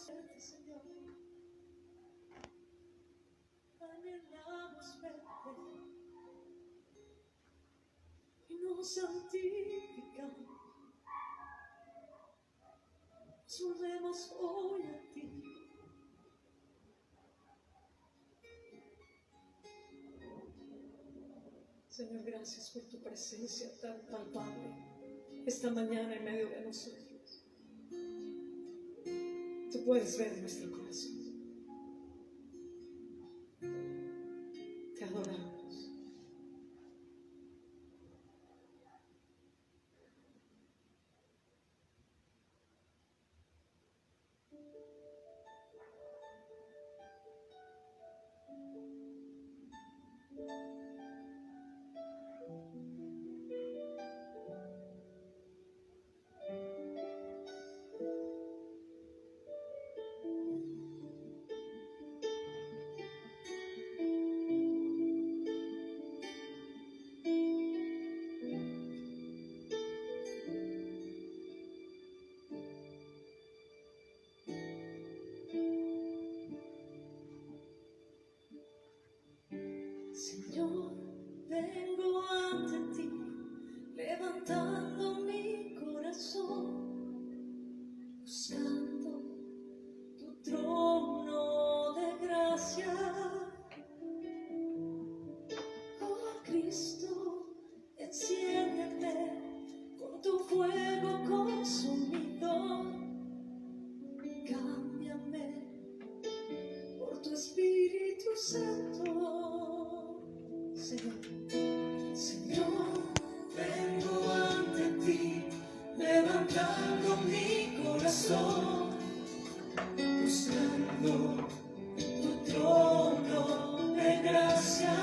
Señor, anhelamos verte y nos santificamos. Nos volvemos hoy a ti. Señor, gracias por tu presencia tan palpable esta mañana en medio de nosotros. Tú puedes ver nuestro corazón. Te adoramos. Señor, vengo ante ti, levantando mi corazón, buscando tu trono de gracia. Oh Cristo, enciéndeme con tu fuego consumidor. Cámbiame por tu Espíritu Santo. Señor, vengo ante ti, levantando mi corazón, buscando tu trono de gracia.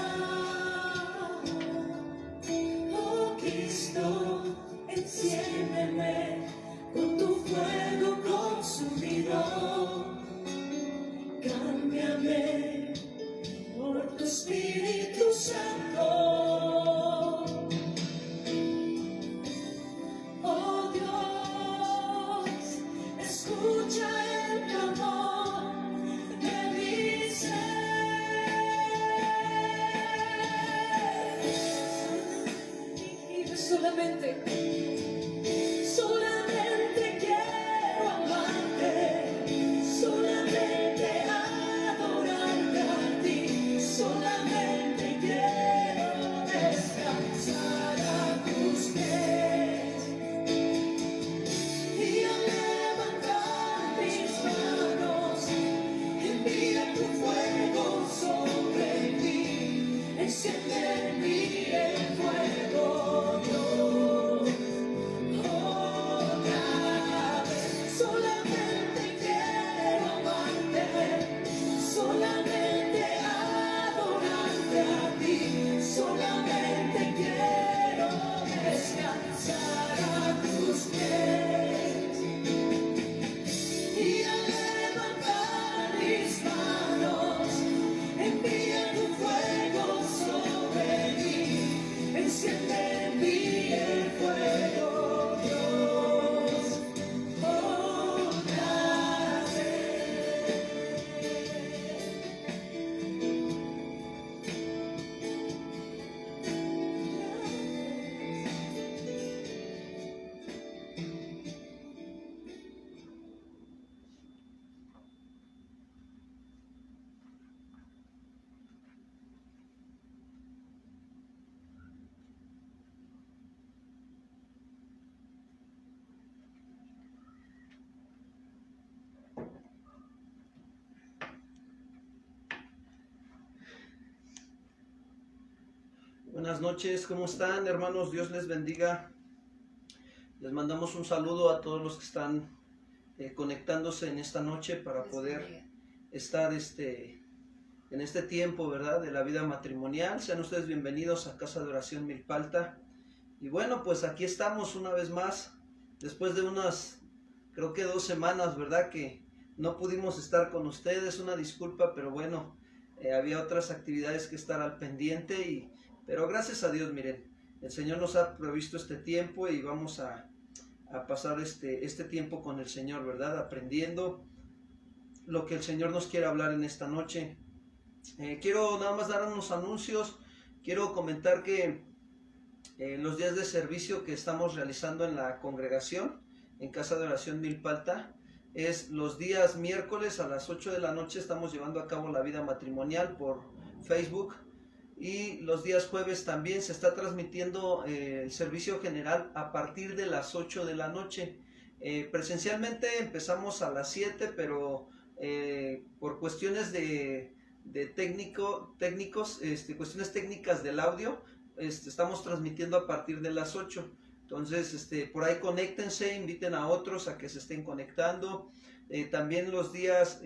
Oh Cristo, enciéndeme con tu fuego consumidor. Cámbiame por tu Espíritu Santo. Oh Dios, escucha el clamor de mi ser. Y solamente quiero amarte, solamente adorarte a ti, solamente quiero descansar a tus pies. Y al levantar mis manos, envía tu fuego sobre mí, enciende en mí el fuego, Dios. Otra vez, solamente quiero amarte, solamente adorarte a ti, solamente quiero descansar a tus pies. Y al levantar mis manos, envía tu fuego sobre mí, enciende en mí el fuego, Dios, otra vez. Buenas noches, ¿cómo están, hermanos? Dios les bendiga. Les mandamos un saludo a todos los que están conectándose en esta noche para poder estar en este tiempo, ¿verdad?, de la vida matrimonial. Sean ustedes bienvenidos a Casa de Oración Milpalta. Y bueno, pues aquí estamos una vez más, después de unas, creo que 2 semanas, ¿verdad?, que no pudimos estar con ustedes. Una disculpa, pero bueno, había otras actividades que estar al pendiente, pero gracias a Dios, miren, el Señor nos ha provisto este tiempo y vamos a pasar este tiempo con el Señor, ¿verdad?, aprendiendo lo que el Señor nos quiere hablar en esta noche. Quiero nada más dar unos anuncios. Quiero comentar que los días de servicio que estamos realizando en la congregación, en Casa de Oración Milpalta, es los días miércoles a las 8 de la noche. Estamos llevando a cabo la vida matrimonial por Facebook, y los días jueves también se está transmitiendo el servicio general a partir de las 8 de la noche. Presencialmente empezamos a las 7, pero por cuestiones de cuestiones técnicas del audio, estamos transmitiendo a partir de las 8. Entonces, por ahí conéctense, inviten a otros a que se estén conectando. También los días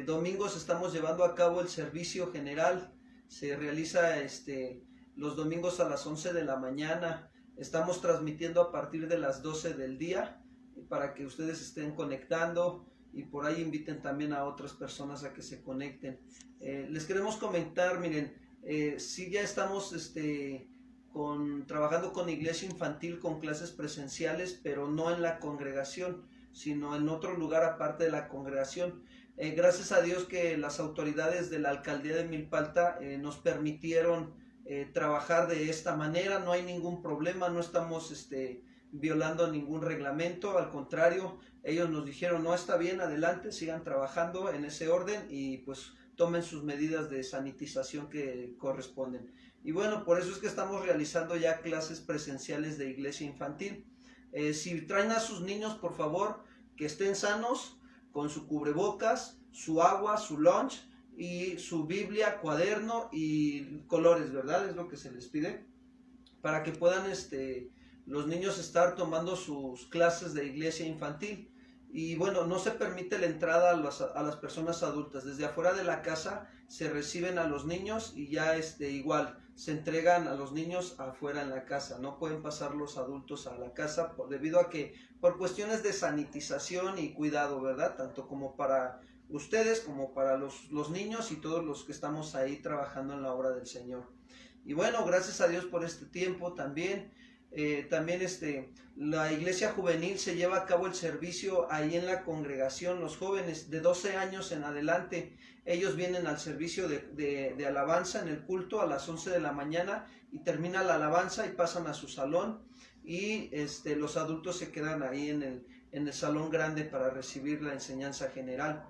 domingos estamos llevando a cabo el servicio general. Se realiza los domingos a las 11 de la mañana. Estamos transmitiendo a partir de las 12 del día para que ustedes estén conectando, y por ahí inviten también a otras personas a que se conecten. Les queremos comentar, miren, sí, ya estamos trabajando con iglesia infantil, con clases presenciales, pero no en la congregación, sino en otro lugar aparte de la congregación. Gracias a Dios que las autoridades de la alcaldía de Milpalta nos permitieron trabajar de esta manera. No hay ningún problema, no estamos violando ningún reglamento, al contrario, ellos nos dijeron: no, está bien, adelante, sigan trabajando en ese orden y pues tomen sus medidas de sanitización que corresponden. Y bueno, por eso es que estamos realizando ya clases presenciales de iglesia infantil. Si traen a sus niños, por favor, que estén sanos, con su cubrebocas, su agua, su lunch y su Biblia, cuaderno y colores, ¿verdad? Es lo que se les pide para que puedan los niños estar tomando sus clases de iglesia infantil. Y bueno, no se permite la entrada a las personas adultas. Desde afuera de la casa se reciben a los niños y ya igual se entregan a los niños afuera en la casa. No pueden pasar los adultos a la casa debido a que por cuestiones de sanitización y cuidado, ¿verdad? Tanto como para ustedes como para los niños y todos los que estamos ahí trabajando en la obra del Señor. Y bueno, gracias a Dios por este tiempo también. La iglesia juvenil se lleva a cabo el servicio ahí en la congregación. Los jóvenes de 12 años en adelante, ellos vienen al servicio de alabanza en el culto a las 11 de la mañana, y termina la alabanza y pasan a su salón, y los adultos se quedan ahí en el salón grande para recibir la enseñanza general.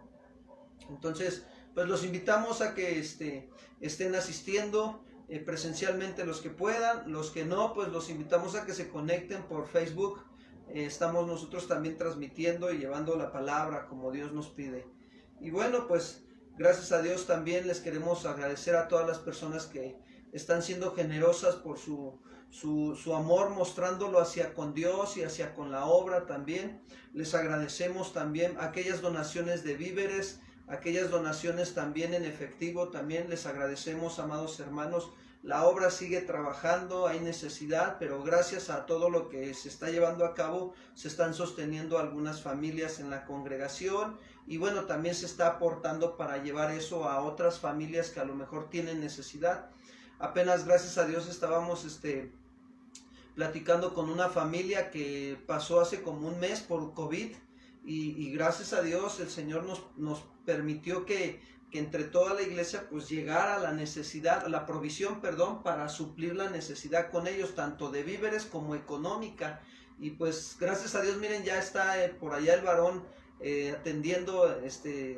Entonces, pues los invitamos a que estén asistiendo presencialmente los que puedan. Los que no, pues los invitamos a que se conecten por Facebook. Estamos nosotros también transmitiendo y llevando la palabra como Dios nos pide. Y bueno, pues gracias a Dios también les queremos agradecer a todas las personas que están siendo generosas por su amor, mostrándolo hacia con Dios y hacia con la obra también. Les agradecemos también aquellas donaciones de víveres, aquellas donaciones también en efectivo. También les agradecemos, amados hermanos. La obra sigue trabajando, hay necesidad, pero gracias a todo lo que se está llevando a cabo, se están sosteniendo algunas familias en la congregación, y bueno, también se está aportando para llevar eso a otras familias que a lo mejor tienen necesidad. Apenas, gracias a Dios, estábamos platicando con una familia que pasó hace como un mes por COVID, y gracias a Dios el Señor nos permitió que entre toda la iglesia pues llegara la necesidad, la provisión, para suplir la necesidad con ellos, tanto de víveres como económica. Y pues gracias a Dios, miren, ya está por allá el varón atendiendo,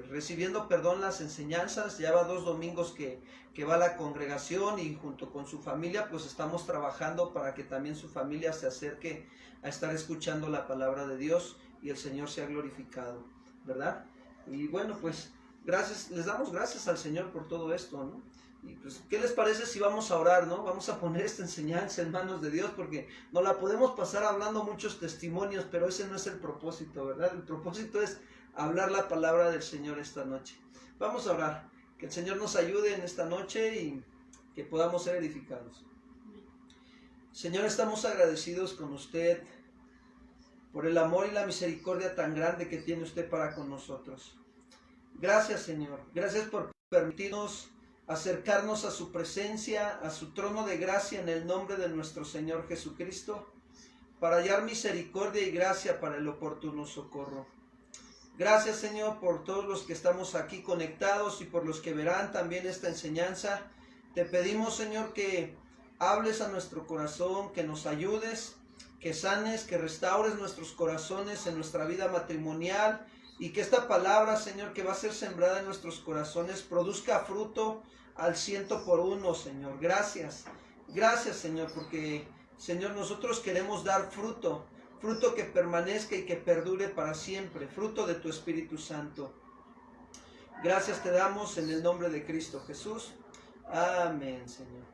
recibiendo, las enseñanzas. Ya va 2 domingos que va a la congregación, y junto con su familia pues estamos trabajando para que también su familia se acerque a estar escuchando la palabra de Dios y el Señor sea glorificado, ¿verdad? Y bueno, pues les damos gracias al Señor por todo esto, ¿no? Y pues, ¿qué les parece si vamos a orar, no? Vamos a poner esta enseñanza en manos de Dios, porque no la podemos pasar hablando muchos testimonios, pero ese no es el propósito, ¿verdad? El propósito es hablar la palabra del Señor esta noche. Vamos a orar, que el Señor nos ayude en esta noche y que podamos ser edificados. Señor, estamos agradecidos con usted por el amor y la misericordia tan grande que tiene usted para con nosotros. Gracias, Señor. Gracias por permitirnos acercarnos a su presencia, a su trono de gracia en el nombre de nuestro Señor Jesucristo, para hallar misericordia y gracia para el oportuno socorro. Gracias, Señor, por todos los que estamos aquí conectados y por los que verán también esta enseñanza. Te pedimos, Señor, que hables a nuestro corazón, que nos ayudes, que sanes, que restaures nuestros corazones en nuestra vida matrimonial y que esta palabra, Señor, que va a ser sembrada en nuestros corazones, produzca fruto al 100%, Señor. Gracias. Gracias, Señor, porque, Señor, nosotros queremos dar fruto, fruto que permanezca y que perdure para siempre, fruto de tu Espíritu Santo. Gracias te damos en el nombre de Cristo Jesús. Amén, Señor.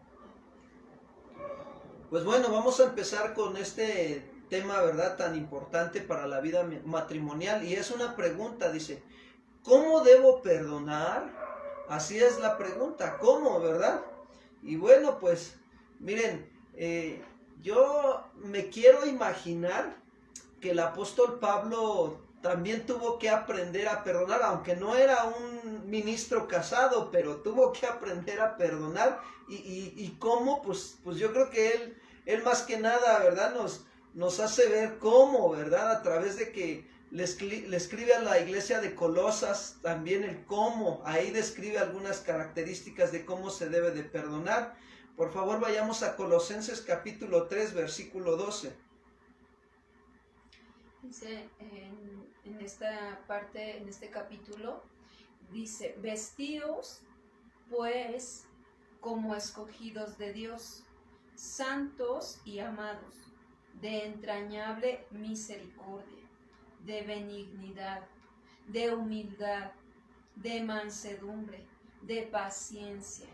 Pues bueno, vamos a empezar con este tema, ¿verdad?, tan importante para la vida matrimonial. Y es una pregunta, dice, ¿cómo debo perdonar? Así es la pregunta, ¿cómo, verdad? Y bueno, pues, miren, yo me quiero imaginar que el apóstol Pablo también tuvo que aprender a perdonar, aunque no era un ministro casado, pero tuvo que aprender a perdonar. ¿Y cómo? Pues yo creo que él más que nada, ¿verdad?, nos hace ver cómo, ¿verdad?, a través de que le escribe a la iglesia de Colosas también el cómo. Ahí describe algunas características de cómo se debe de perdonar. Por favor, vayamos a Colosenses capítulo 3, versículo 12. Dice en esta parte, en este capítulo, dice, vestidos pues como escogidos de Dios, santos y amados, de entrañable misericordia, de benignidad, de humildad, de mansedumbre, de paciencia,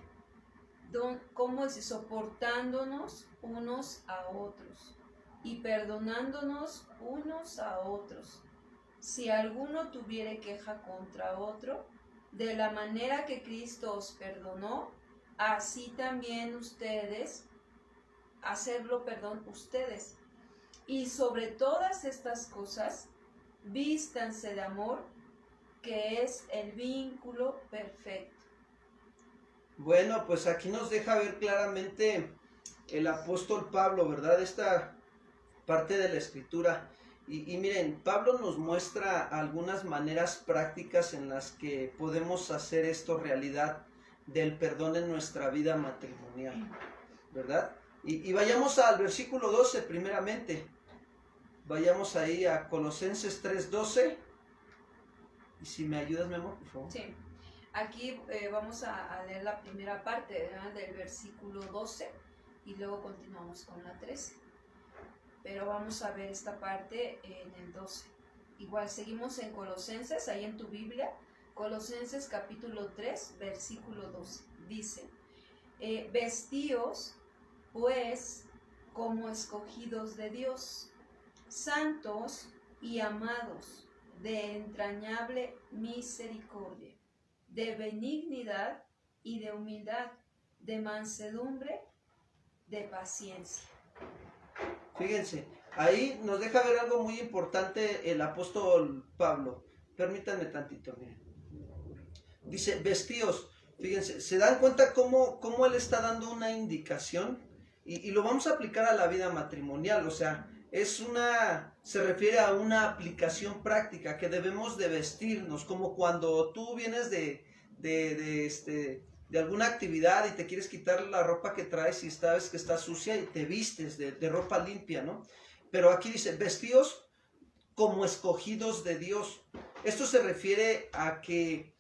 como dice, soportándonos unos a otros y perdonándonos unos a otros, si alguno tuviere queja contra otro, de la manera que Cristo os perdonó, así también ustedes, ustedes. Y sobre todas estas cosas, vístanse de amor, que es el vínculo perfecto. Bueno, pues aquí nos deja ver claramente el apóstol Pablo, ¿verdad?, esta parte de la escritura. Y miren, Pablo nos muestra algunas maneras prácticas en las que podemos hacer esto realidad, del perdón en nuestra vida matrimonial, ¿verdad? Y vayamos al versículo 12 primeramente. Vayamos ahí a Colosenses 3:12. Y si me ayudas, Memo, por favor. Sí, aquí vamos a leer la primera parte, ¿verdad?, del versículo 12 y luego continuamos con la 13. Pero vamos a ver esta parte en el 12. Igual seguimos en Colosenses, ahí en tu Biblia, Colosenses capítulo 3, versículo 12. Dice, vestíos pues como escogidos de Dios, santos y amados, de entrañable misericordia, de benignidad y de humildad, de mansedumbre, de paciencia. Fíjense, ahí nos deja ver algo muy importante el apóstol Pablo. Permítanme tantito, miren. Dice, vestíos. Fíjense, ¿se dan cuenta cómo él está dando una indicación? Y lo vamos a aplicar a la vida matrimonial, o sea, se refiere a una aplicación práctica que debemos de vestirnos, como cuando tú vienes de alguna actividad y te quieres quitar la ropa que traes y sabes que está sucia y te vistes de ropa limpia, ¿no? Pero aquí dice, vestíos como escogidos de Dios. Esto se refiere a que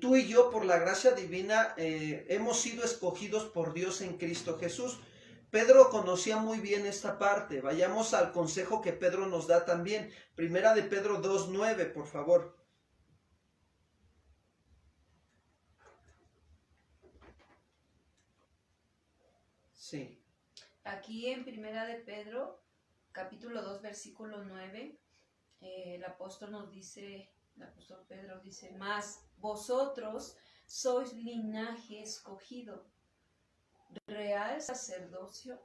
tú y yo, por la gracia divina, hemos sido escogidos por Dios en Cristo Jesús. Pedro conocía muy bien esta parte. Vayamos al consejo que Pedro nos da también. Primera de Pedro 2:9, por favor. Sí. Aquí en Primera de Pedro, capítulo 2, versículo 9, el apóstol Pedro dice, mas vosotros sois linaje escogido, real sacerdocio,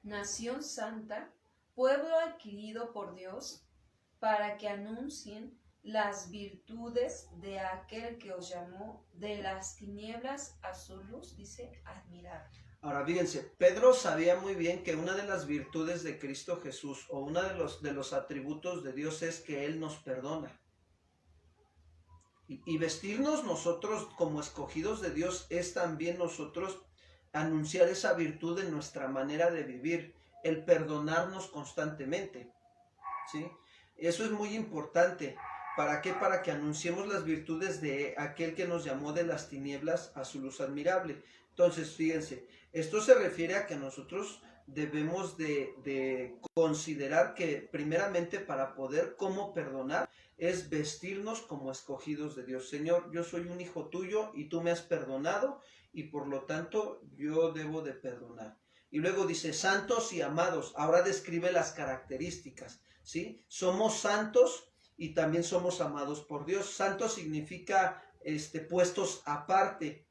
nación santa, pueblo adquirido por Dios, para que anuncien las virtudes de aquel que os llamó de las tinieblas a su luz, dice, admirable. Ahora fíjense, Pedro sabía muy bien que una de las virtudes de Cristo Jesús o uno de los atributos de Dios es que Él nos perdona. Y vestirnos nosotros como escogidos de Dios es también nosotros anunciar esa virtud en nuestra manera de vivir, el perdonarnos constantemente, ¿sí? Eso es muy importante. ¿Para qué? Para que anunciemos las virtudes de aquel que nos llamó de las tinieblas a su luz admirable. Entonces, fíjense, esto se refiere a que nosotros debemos de considerar que primeramente para poder cómo perdonar es vestirnos como escogidos de Dios. Señor, yo soy un hijo tuyo y tú me has perdonado y por lo tanto yo debo de perdonar. Y luego dice, santos y amados. Ahora describe las características, ¿sí? Somos santos y también somos amados por Dios. Santos significa puestos aparte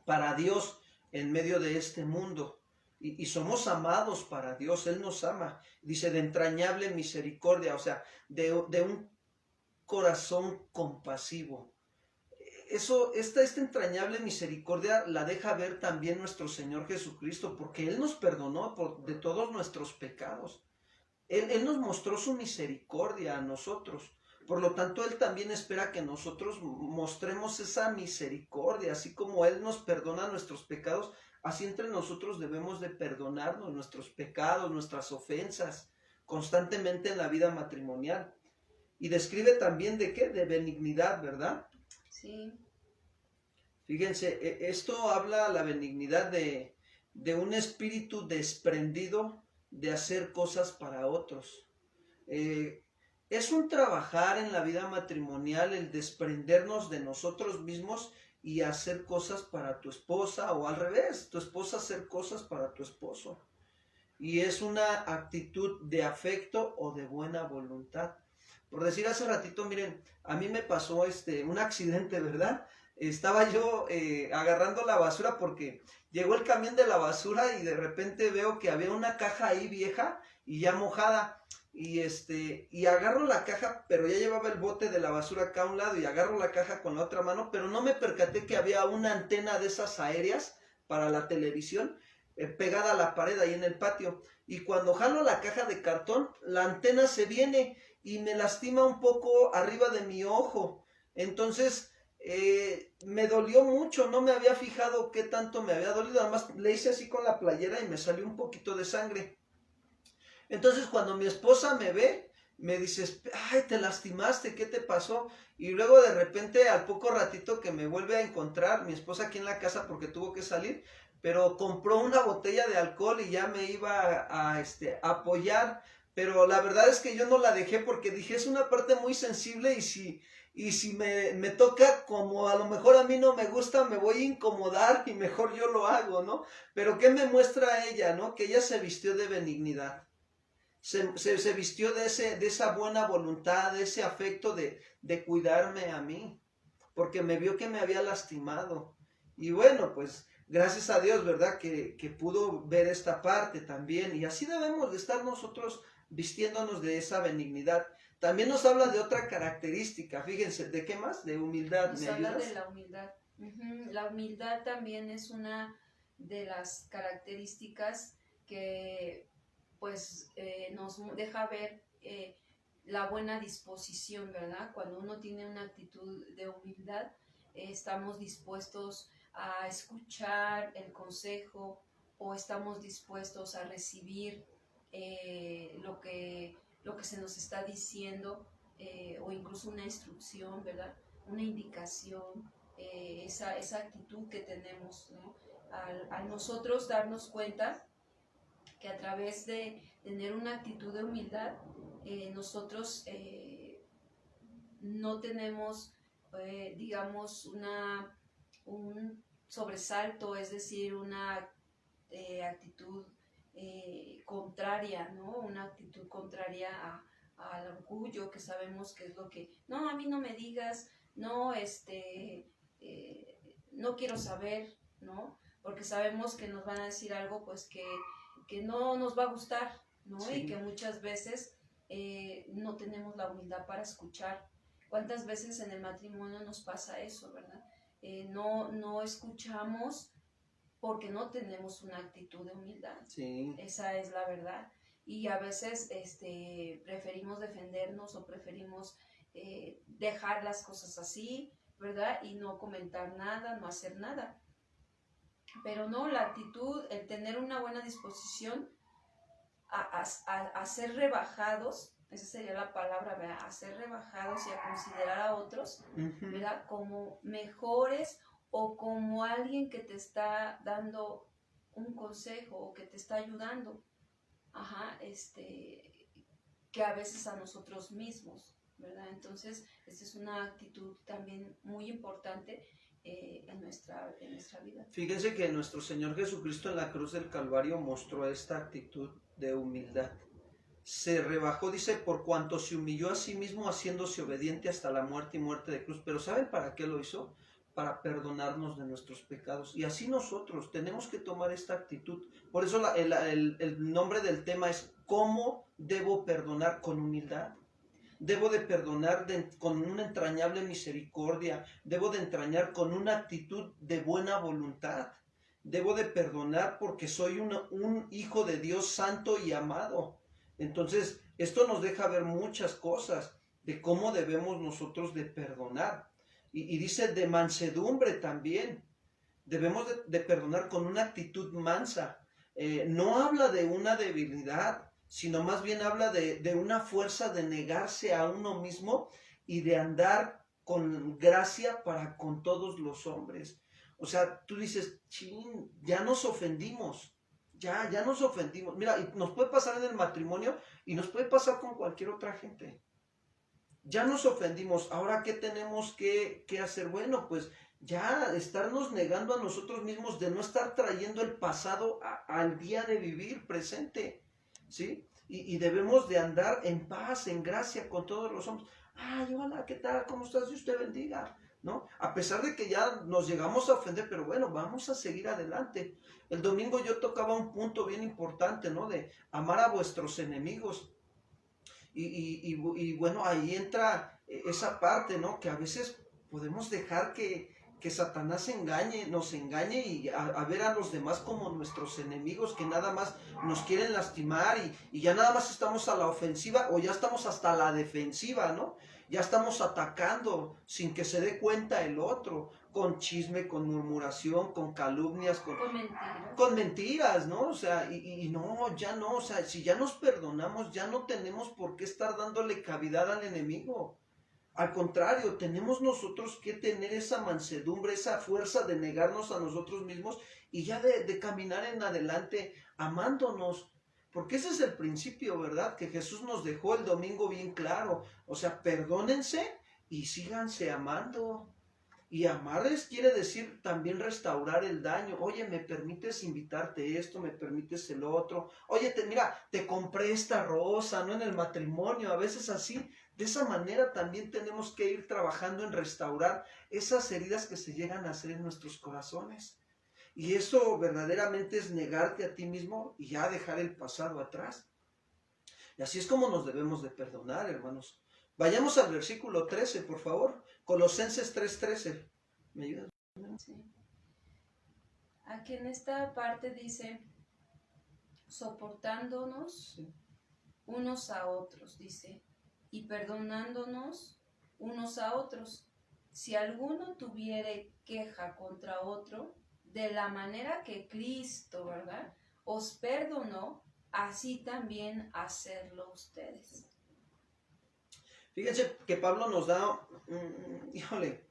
para Dios en medio de este mundo. Y somos amados para Dios, Él nos ama. Dice, de entrañable misericordia, o sea, de un corazón compasivo. Esta entrañable misericordia la deja ver también nuestro Señor Jesucristo, porque Él nos perdonó de todos nuestros pecados. Él nos mostró su misericordia a nosotros. Por lo tanto, Él también espera que nosotros mostremos esa misericordia, así como Él nos perdona nuestros pecados, así entre nosotros debemos de perdonarnos nuestros pecados, nuestras ofensas, constantemente en la vida matrimonial. Y describe también de qué, de benignidad, ¿verdad? Sí. Fíjense, esto habla la benignidad de un espíritu desprendido de hacer cosas para otros. Es un trabajar en la vida matrimonial el desprendernos de nosotros mismos y hacer cosas para tu esposa, o al revés, tu esposa hacer cosas para tu esposo. Y es una actitud de afecto o de buena voluntad. Por decir hace ratito, miren, a mí me pasó un accidente, ¿verdad? Estaba yo agarrando la basura porque llegó el camión de la basura y de repente veo que había una caja ahí vieja y ya mojada. Y agarro la caja, pero ya llevaba el bote de la basura acá a un lado y agarro la caja con la otra mano, pero no me percaté que había una antena de esas aéreas para la televisión pegada a la pared ahí en el patio. Y cuando jalo la caja de cartón, la antena se viene y me lastima un poco arriba de mi ojo. Entonces me dolió mucho, no me había fijado qué tanto me había dolido, además le hice así con la playera y me salió un poquito de sangre. Entonces cuando mi esposa me ve, me dice, ay, te lastimaste, ¿qué te pasó? Y luego de repente al poco ratito que me vuelve a encontrar mi esposa aquí en la casa porque tuvo que salir, pero compró una botella de alcohol y ya me iba a apoyar, pero la verdad es que yo no la dejé porque dije, es una parte muy sensible y si me toca como a lo mejor a mí no me gusta, me voy a incomodar y mejor yo lo hago, ¿no? Pero ¿qué me muestra ella, no? Que ella se vistió de benignidad. Se vistió de esa buena voluntad, de ese afecto de cuidarme a mí, porque me vio que me había lastimado. Y bueno, pues gracias a Dios, ¿verdad? Que pudo ver esta parte también. Y así debemos de estar nosotros vistiéndonos de esa benignidad. También nos habla de otra característica, fíjense, ¿de qué más? De humildad. Nos habla de la humildad. La humildad también es una de las características que pues nos deja ver la buena disposición, ¿verdad? Cuando uno tiene una actitud de humildad, estamos dispuestos a escuchar el consejo o estamos dispuestos a recibir lo que se nos está diciendo o incluso una instrucción, ¿verdad? Una indicación, esa actitud que tenemos, ¿no? Al nosotros darnos cuenta que a través de tener una actitud de humildad, nosotros no tenemos, digamos, un sobresalto, es decir, una actitud contraria, ¿no? Una actitud contraria al orgullo, que sabemos que es lo que, no, a mí no me digas, no, no quiero saber, ¿no? Porque sabemos que nos van a decir algo, pues que no nos va a gustar, ¿no? Sí. Y que muchas veces no tenemos la humildad para escuchar. ¿Cuántas veces en el matrimonio nos pasa eso, verdad? No escuchamos porque no tenemos una actitud de humildad. Sí. Esa es la verdad. Y a veces preferimos defendernos o preferimos dejar las cosas así, ¿verdad? Y no comentar nada, no hacer nada. Pero no, la actitud, el tener una buena disposición a ser rebajados, esa sería la palabra, ¿verdad? A ser rebajados y a considerar a otros, Ujú. ¿verdad? Como mejores o como alguien que te está dando un consejo o que te está ayudando, que a veces a nosotros mismos, ¿verdad? Entonces, esta es una actitud también muy importante en nuestra vida. Fíjense que nuestro Señor Jesucristo en la cruz del Calvario mostró esta actitud de humildad. Se rebajó, dice, por cuanto se humilló a sí mismo, haciéndose obediente hasta la muerte y muerte de cruz. Pero ¿saben para qué lo hizo? Para perdonarnos de nuestros pecados. Y así nosotros tenemos que tomar esta actitud. Por eso el nombre del tema es ¿cómo debo perdonar? Con humildad. Debo de perdonar con una entrañable misericordia. Debo de entrañar con una actitud de buena voluntad. Debo de perdonar porque soy un hijo de Dios santo y amado. Entonces, esto nos deja ver muchas cosas de cómo debemos nosotros de perdonar. Y dice de mansedumbre también. Debemos de perdonar con una actitud mansa. No habla de una debilidad, sino más bien habla de una fuerza de negarse a uno mismo y de andar con gracia para con todos los hombres. O sea, tú dices, chin, ya nos ofendimos, ya nos ofendimos. Mira, y nos puede pasar en el matrimonio y nos puede pasar con cualquier otra gente. Ya nos ofendimos, ahora ¿qué tenemos que hacer? Bueno, pues ya estarnos negando a nosotros mismos de no estar trayendo el pasado al día de vivir presente, ¿sí? Y debemos de andar en paz, en gracia con todos los hombres. Ay, hola, ¿qué tal? ¿Cómo estás? Dios te bendiga, ¿no? A pesar de que ya nos llegamos a ofender, pero bueno, vamos a seguir adelante. El domingo yo tocaba un punto bien importante, ¿no? De amar a vuestros enemigos. Y bueno, ahí entra esa parte, ¿no? Que a veces podemos dejar que Satanás nos engañe y a ver a los demás como nuestros enemigos que nada más nos quieren lastimar y ya nada más estamos a la ofensiva o ya estamos hasta la defensiva, ¿no? Ya estamos atacando sin que se dé cuenta el otro, con chisme, con murmuración, con calumnias, con mentiras, ¿no? O sea, y no, ya no, o sea, si ya nos perdonamos, ya no tenemos por qué estar dándole cavidad al enemigo. Al contrario, tenemos nosotros que tener esa mansedumbre, esa fuerza de negarnos a nosotros mismos y ya de caminar en adelante amándonos. Porque ese es el principio, ¿verdad? Que Jesús nos dejó el domingo bien claro. O sea, perdónense y síganse amando. Y amarles quiere decir también restaurar el daño. Oye, ¿me permites invitarte esto? ¿Me permites el otro? Oye, mira, te compré esta rosa, ¿no? En el matrimonio, a veces así. De esa manera también tenemos que ir trabajando en restaurar esas heridas que se llegan a hacer en nuestros corazones. Y eso verdaderamente es negarte a ti mismo y ya dejar el pasado atrás. Y así es como nos debemos de perdonar, hermanos. Vayamos al versículo 13, por favor. Colosenses 3:13. ¿Me ayudas? Sí. Aquí en esta parte dice, soportándonos unos a otros, dice, y perdonándonos unos a otros. Si alguno tuviere queja contra otro, de la manera que Cristo, ¿verdad?, os perdonó, así también hacerlo ustedes. Fíjense que Pablo nos da, híjole,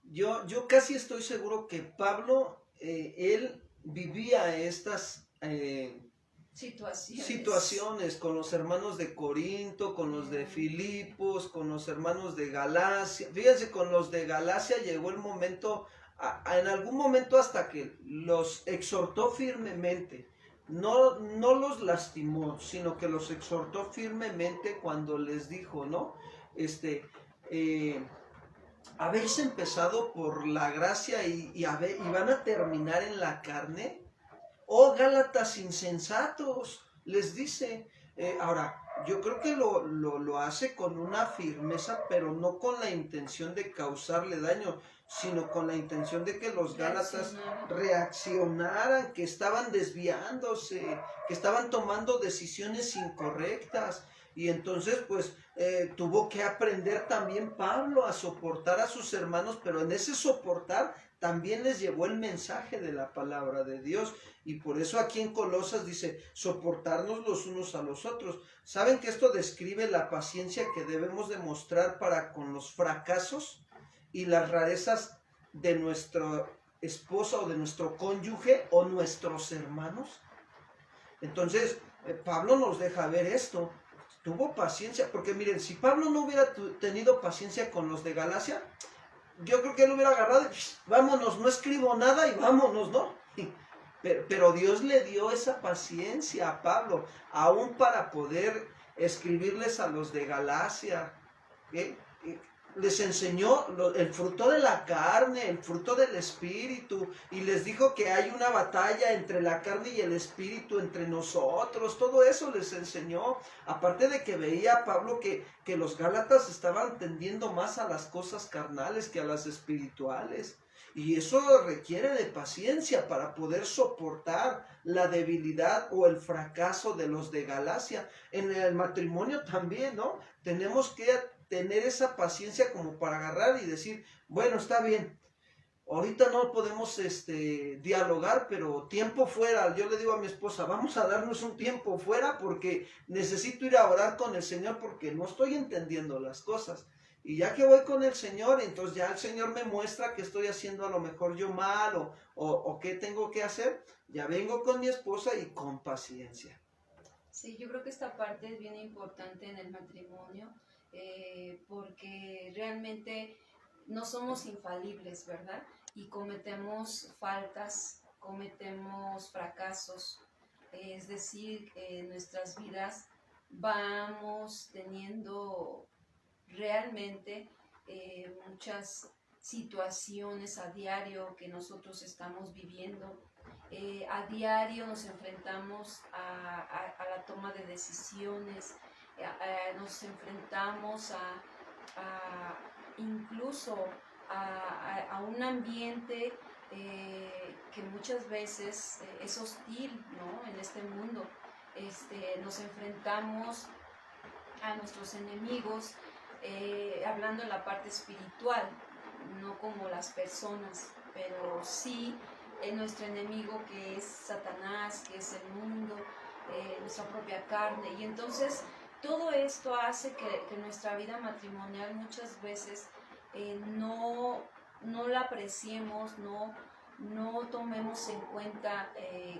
yo casi estoy seguro que Pablo, él vivía estas situaciones con los hermanos de Corinto, con los de Filipos, con los hermanos de Galacia. Fíjense, con los de Galacia llegó el momento, en algún momento hasta que los exhortó firmemente. No los lastimó, sino que los exhortó firmemente cuando les dijo, ¿no? Habéis empezado por la gracia y van a terminar en la carne. Oh, Gálatas insensatos, les dice. Ahora, yo creo que lo hace con una firmeza, pero no con la intención de causarle daño, sino con la intención de que los Gálatas reaccionaran, que estaban desviándose, que estaban tomando decisiones incorrectas. Y entonces pues tuvo que aprender también Pablo a soportar a sus hermanos, pero en ese soportar también les llevó el mensaje de la palabra de Dios. Y por eso aquí en Colosas dice, soportarnos los unos a los otros. ¿Saben que esto describe la paciencia que debemos demostrar para con los fracasos y las rarezas de nuestra esposa o de nuestro cónyuge o nuestros hermanos? Entonces, Pablo nos deja ver esto. Tuvo paciencia, porque miren, si Pablo no hubiera tenido paciencia con los de Galacia, yo creo que él hubiera agarrado y vámonos, no escribo nada y vámonos, ¿no? Pero Dios le dio esa paciencia a Pablo, aún para poder escribirles a los de Galacia. Les enseñó el fruto de la carne, el fruto del espíritu, y les dijo que hay una batalla entre la carne y el espíritu, entre nosotros. Todo eso les enseñó. Aparte de que veía Pablo que los Gálatas estaban tendiendo más a las cosas carnales que a las espirituales. Y eso requiere de paciencia para poder soportar la debilidad o el fracaso de los de Galacia. En el matrimonio también, ¿no? Tenemos que tener esa paciencia como para agarrar y decir, bueno, está bien, ahorita no podemos dialogar, pero tiempo fuera. Yo le digo a mi esposa, vamos a darnos un tiempo fuera porque necesito ir a orar con el Señor porque no estoy entendiendo las cosas. Y ya que voy con el Señor, entonces ya el Señor me muestra que estoy haciendo a lo mejor yo mal o qué tengo que hacer. Ya vengo con mi esposa y con paciencia. Sí, yo creo que esta parte es bien importante en el matrimonio, porque realmente no somos infalibles, ¿verdad? Y cometemos faltas, cometemos fracasos, es decir, en nuestras vidas vamos teniendo realmente muchas situaciones a diario que nosotros estamos viviendo. A diario nos enfrentamos a la toma de decisiones, nos enfrentamos incluso a un ambiente que muchas veces es hostil, ¿no? En este mundo. Nos enfrentamos a nuestros enemigos, hablando en la parte espiritual, no como las personas, pero sí nuestro enemigo, que es Satanás, que es el mundo, nuestra propia carne. Y entonces todo esto hace que nuestra vida matrimonial muchas veces no la apreciemos, no tomemos en cuenta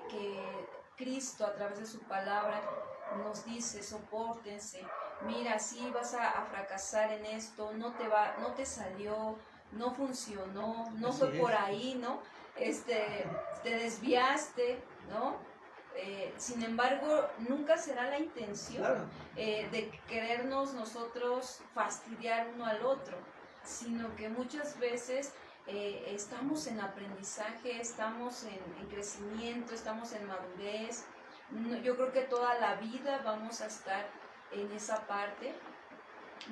que Cristo a través de su palabra nos dice: sopórtense, mira, sí vas a fracasar en esto, no te salió, no funcionó, no Así fue es. por ahí, ¿no? Te desviaste, ¿no? Sin embargo, nunca será la intención, Claro. De querernos nosotros fastidiar uno al otro, sino que muchas veces estamos en aprendizaje, estamos en crecimiento, estamos en madurez. Yo creo que toda la vida vamos a estar en esa parte,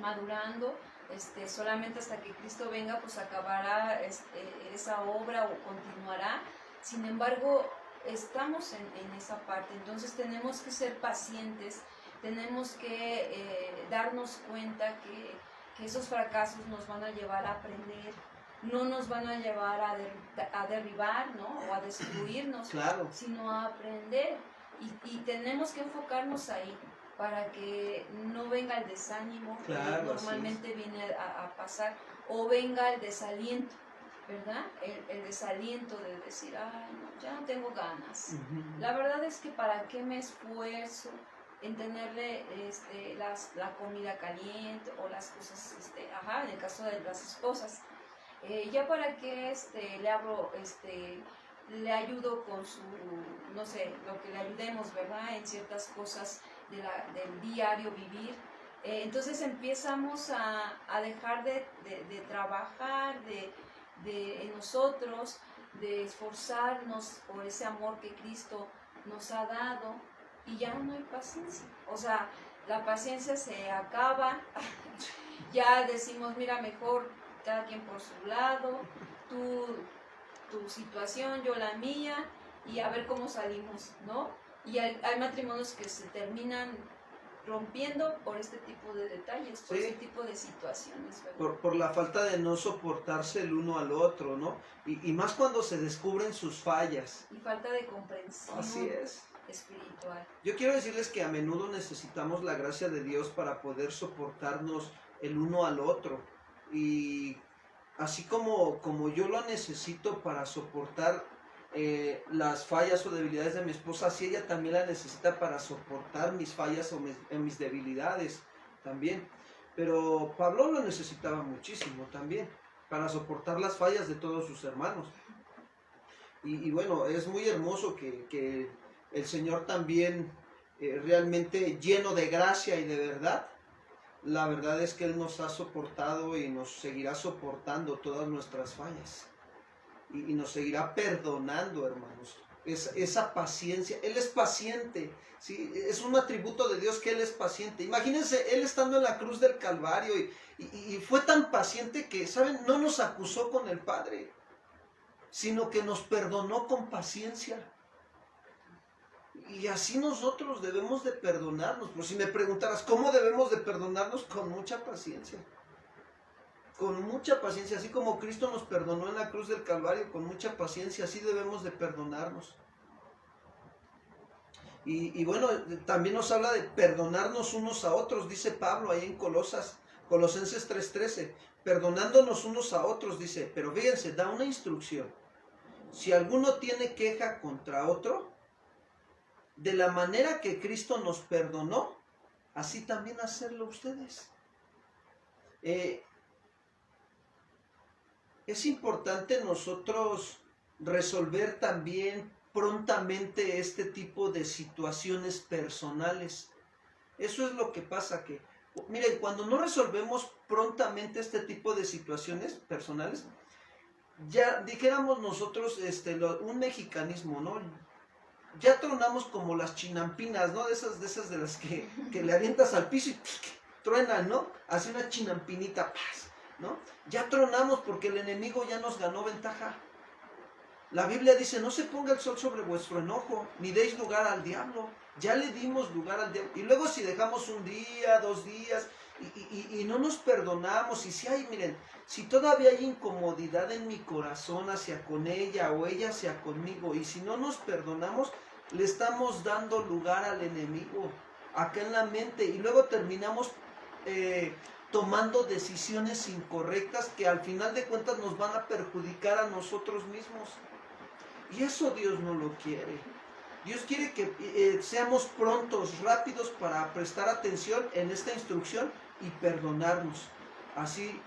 madurando. Solamente hasta que Cristo venga, pues acabará esa obra o continuará. Sin embargo, estamos en esa parte, entonces tenemos que ser pacientes, tenemos que darnos cuenta que esos fracasos nos van a llevar a aprender, no nos van a llevar a derribar, ¿no? O a destruirnos, Claro. sino a aprender, y tenemos que enfocarnos ahí, para que no venga el desánimo, Claro, que normalmente viene a pasar, o venga el desaliento, ¿verdad? El desaliento de decir, ay, no, ya no tengo ganas. Uh-huh. La verdad es que para qué me esfuerzo en tenerle la comida caliente o las cosas, en el caso de las esposas, ya para qué le ayudo con su, no sé, lo que le ayudemos, ¿verdad? En ciertas cosas del diario vivir. Entonces empezamos a dejar de trabajar en nosotros, de esforzarnos por ese amor que Cristo nos ha dado, y ya no hay paciencia. O sea, la paciencia se acaba, ya decimos, mira, mejor cada quien por su lado, tu situación, yo la mía, y a ver cómo salimos, ¿no? Y hay matrimonios que se terminan rompiendo por este tipo de detalles, por Sí. este tipo de situaciones, ¿verdad? Por la falta de no soportarse el uno al otro, ¿no? Y más cuando se descubren sus fallas. Y falta de comprensión Así es. espiritual. Yo quiero decirles que a menudo necesitamos la gracia de Dios para poder soportarnos el uno al otro. Y así como yo lo necesito para soportar las fallas o debilidades de mi esposa, así ella también la necesita para soportar mis fallas o mis debilidades también. Pero Pablo lo necesitaba muchísimo también para soportar las fallas de todos sus hermanos. Y bueno, es muy hermoso que el Señor también realmente lleno de gracia y de verdad, la verdad es que Él nos ha soportado y nos seguirá soportando todas nuestras fallas. Y nos seguirá perdonando, hermanos. Esa paciencia, Él es paciente, ¿sí? Es un atributo de Dios que Él es paciente. Imagínense, Él estando en la cruz del Calvario y fue tan paciente que, ¿saben? No nos acusó con el Padre, sino que nos perdonó con paciencia. Y así nosotros debemos de perdonarnos. Pues si me preguntaras, ¿cómo debemos de perdonarnos? Con mucha paciencia. Con mucha paciencia, así como Cristo nos perdonó en la cruz del Calvario, con mucha paciencia, así debemos de perdonarnos. Y bueno, también nos habla de perdonarnos unos a otros, dice Pablo ahí en Colosenses 3:13, perdonándonos unos a otros, dice, pero fíjense, da una instrucción. Si alguno tiene queja contra otro, de la manera que Cristo nos perdonó, así también hacerlo ustedes. Es importante nosotros resolver también prontamente este tipo de situaciones personales. Eso es lo que pasa, que miren, cuando no resolvemos prontamente este tipo de situaciones personales, ya dijéramos nosotros un mexicanismo, ¿no? Ya tronamos como las chinampinas, ¿no? De esas de las que le avientas al piso y truenan, ¿no? Hace una chinampinita, ¡paz! ¿No? Ya tronamos porque el enemigo ya nos ganó ventaja. La Biblia dice, no se ponga el sol sobre vuestro enojo, ni deis lugar al diablo. Ya le dimos lugar al diablo. Y luego si dejamos un día, 2 días, y no nos perdonamos, y si hay, miren, si todavía hay incomodidad en mi corazón hacia con ella o ella hacia conmigo, y si no nos perdonamos, le estamos dando lugar al enemigo acá en la mente, y luego terminamos tomando decisiones incorrectas que al final de cuentas nos van a perjudicar a nosotros mismos. Y eso Dios no lo quiere. Dios quiere que seamos prontos, rápidos para prestar atención en esta instrucción y perdonarnos. Así,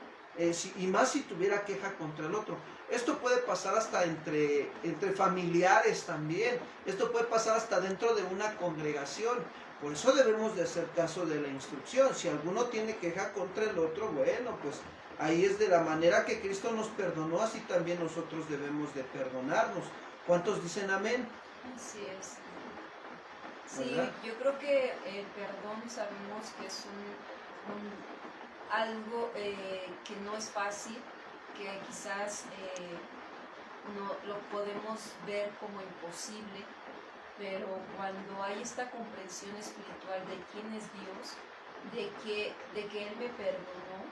y más si tuviera queja contra el otro. Esto puede pasar hasta entre familiares también. Esto puede pasar hasta dentro de una congregación. Por eso debemos de hacer caso de la instrucción. Si alguno tiene queja contra el otro, bueno, pues ahí es de la manera que Cristo nos perdonó, así también nosotros debemos de perdonarnos. ¿Cuántos dicen amén? Así es. Sí, ¿verdad? yo creo que el perdón sabemos que es algo que no es fácil, que quizás no lo podemos ver como imposible, pero cuando hay esta comprensión espiritual de quién es Dios, de que Él me perdonó,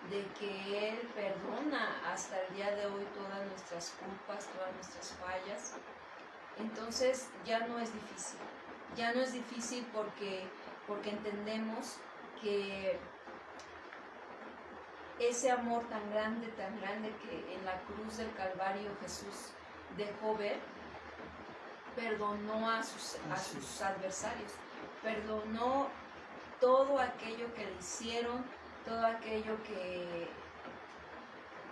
de que Él perdona hasta el día de hoy todas nuestras culpas, todas nuestras fallas, entonces ya no es difícil porque entendemos que ese amor tan grande que en la cruz del Calvario Jesús dejó ver, perdonó a sus adversarios, perdonó todo aquello que le hicieron, todo aquello que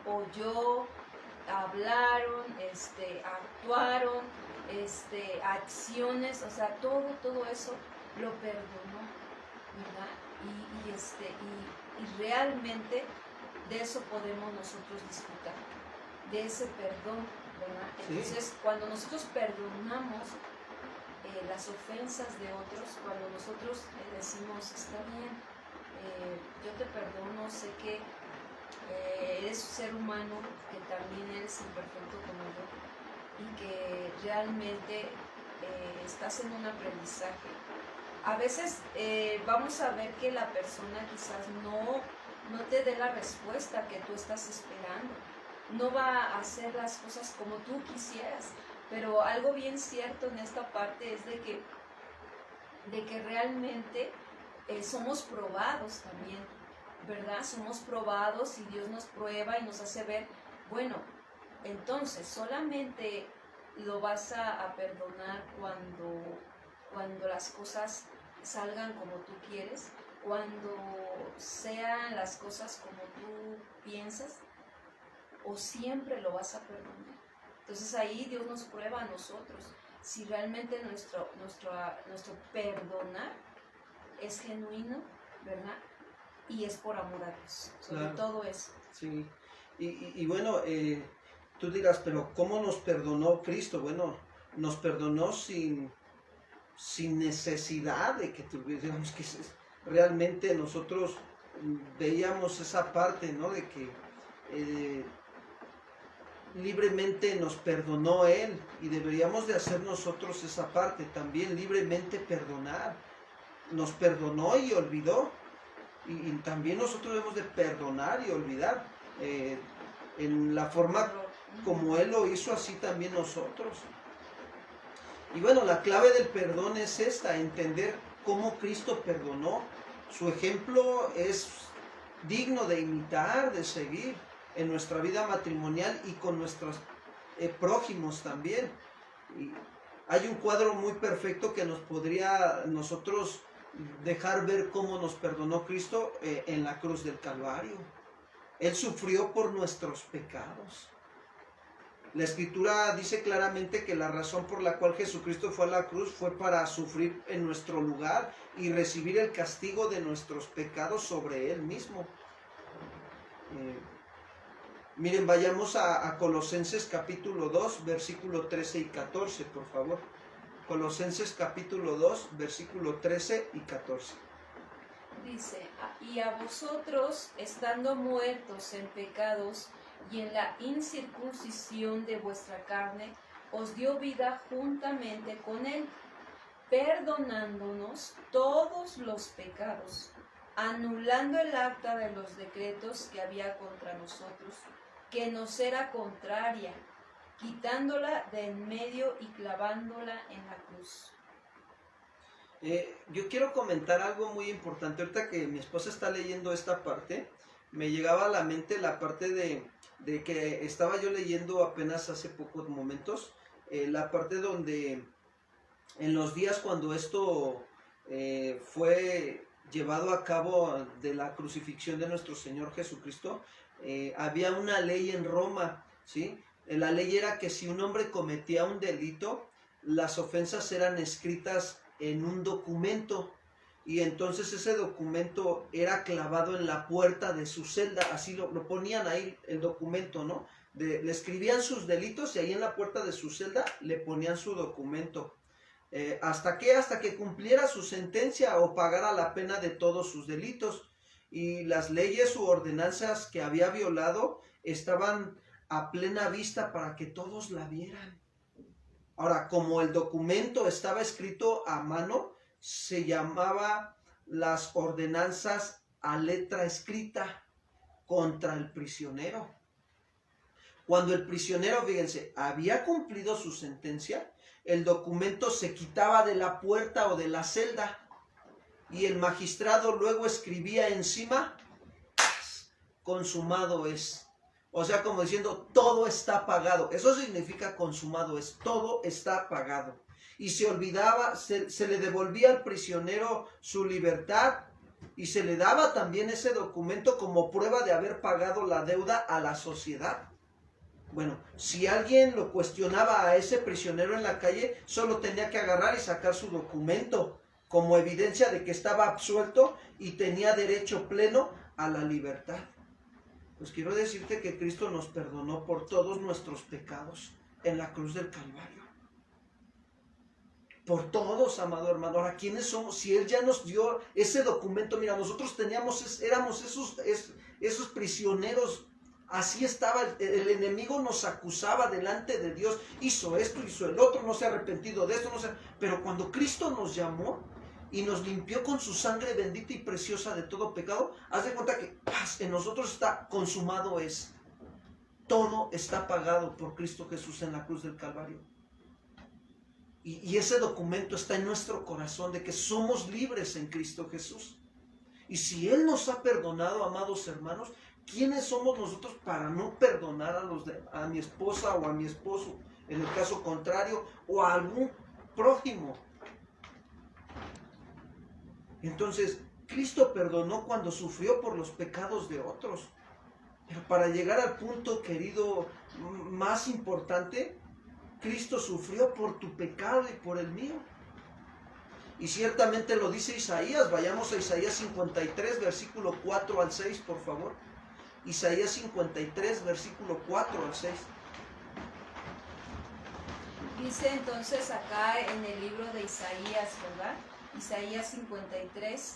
oyó, hablaron, actuaron, acciones, o sea, todo eso lo perdonó, ¿verdad? Y realmente de eso podemos nosotros disfrutar, de ese perdón, ¿verdad? Entonces, cuando nosotros perdonamos, las ofensas de otros, cuando nosotros decimos, está bien, yo te perdono, sé que eres un ser humano, que también eres imperfecto como yo, y que realmente estás en un aprendizaje. A veces vamos a ver que la persona quizás no te dé la respuesta que tú estás esperando, no va a hacer las cosas como tú quisieras, pero algo bien cierto en esta parte es de que realmente somos probados también, ¿verdad? Somos probados y Dios nos prueba y nos hace ver, bueno, entonces solamente lo vas a perdonar cuando las cosas salgan como tú quieres, cuando sean las cosas como tú piensas, o siempre lo vas a perdonar. Entonces ahí Dios nos prueba a nosotros si realmente nuestro perdonar es genuino, ¿verdad? Y es por amor a Dios, sobre Claro. todo eso. Sí, y bueno, tú dirás, pero ¿cómo nos perdonó Cristo? Bueno, nos perdonó sin necesidad de que tuviéramos que... Realmente nosotros veíamos esa parte, ¿no? De que libremente nos perdonó Él, y deberíamos de hacer nosotros esa parte, también libremente perdonar. Nos perdonó y olvidó. Y también nosotros debemos de perdonar y olvidar en la forma como Él lo hizo, así también nosotros. Y bueno, la clave del perdón es esta, entender cómo Cristo perdonó. Su ejemplo es digno de imitar, de seguir en nuestra vida matrimonial y con nuestros prójimos también. Y hay un cuadro muy perfecto que nos podría nosotros dejar ver cómo nos perdonó Cristo en la cruz del Calvario. Él sufrió por nuestros pecados. La Escritura dice claramente que la razón por la cual Jesucristo fue a la cruz fue para sufrir en nuestro lugar y recibir el castigo de nuestros pecados sobre Él mismo. Miren, vayamos a Colosenses capítulo 2, versículo 13 y 14, por favor. Colosenses capítulo 2, versículo 13 y 14. Dice, y a vosotros, estando muertos en pecados y en la incircuncisión de vuestra carne, os dio vida juntamente con Él, perdonándonos todos los pecados, anulando el acta de los decretos que había contra nosotros, que nos era contraria, quitándola de en medio y clavándola en la cruz. Yo quiero comentar algo muy importante. Ahorita que mi esposa está leyendo esta parte, me llegaba a la mente la parte de que estaba yo leyendo apenas hace pocos momentos, la parte donde en los días cuando esto fue llevado a cabo de la crucifixión de nuestro Señor Jesucristo, había una ley en Roma, ¿sí? La ley era que si un hombre cometía un delito, las ofensas eran escritas en un documento, y entonces ese documento era clavado en la puerta de su celda, así lo ponían ahí el documento, ¿no? Le escribían sus delitos y ahí en la puerta de su celda le ponían su documento. ¿Hasta qué? Hasta que cumpliera su sentencia o pagara la pena de todos sus delitos. Y las leyes u ordenanzas que había violado estaban a plena vista para que todos la vieran. Ahora, como el documento estaba escrito a mano, se llamaba las ordenanzas a letra escrita contra el prisionero. Cuando el prisionero, fíjense, había cumplido su sentencia, el documento se quitaba de la puerta o de la celda y el magistrado luego escribía encima, consumado es. O sea, como diciendo, todo está pagado. Eso significa consumado es, todo está pagado. Y se olvidaba, se le devolvía al prisionero su libertad y se le daba también ese documento como prueba de haber pagado la deuda a la sociedad. Bueno, si alguien lo cuestionaba a ese prisionero en la calle, solo tenía que agarrar y sacar su documento como evidencia de que estaba absuelto y tenía derecho pleno a la libertad. Pues quiero decirte que Cristo nos perdonó por todos nuestros pecados en la cruz del Calvario. por todos, amado hermano. Ahora, ¿quiénes somos? Si Él ya nos dio ese documento, mira, nosotros éramos esos prisioneros. Así estaba, el enemigo nos acusaba delante de Dios, hizo esto, hizo el otro, no se ha arrepentido de esto, pero cuando Cristo nos llamó y nos limpió con su sangre bendita y preciosa de todo pecado, haz de cuenta que en nosotros está consumado es. Todo está pagado por Cristo Jesús en la cruz del Calvario. Y ese documento está en nuestro corazón de que somos libres en Cristo Jesús. Y si Él nos ha perdonado, amados hermanos, ¿quiénes somos nosotros para no perdonar a mi esposa o a mi esposo, en el caso contrario, o a algún prójimo? Entonces, Cristo perdonó cuando sufrió por los pecados de otros. Pero para llegar al punto, querido, más importante, Cristo sufrió por tu pecado y por el mío. Y ciertamente lo dice Isaías. Vayamos a Isaías 53, versículo 4 al 6, por favor. Isaías 53, versículo 4 al 6. Dice entonces acá en el libro de Isaías, ¿verdad? Isaías 53,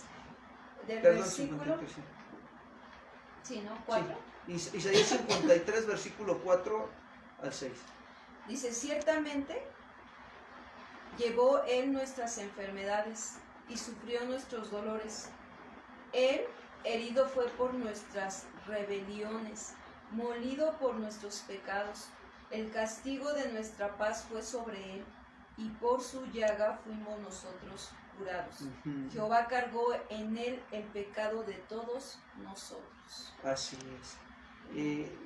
del versículo... 53, sí. Sí, ¿no? 4. Sí. Isaías 53, versículo 4 al 6. Dice, ciertamente llevó Él nuestras enfermedades y sufrió nuestros dolores. Él herido fue por nuestras rebeliones, molido por nuestros pecados. El castigo de nuestra paz fue sobre Él, y por su llaga fuimos nosotros curados. Jehová cargó en Él el pecado de todos nosotros. Así es.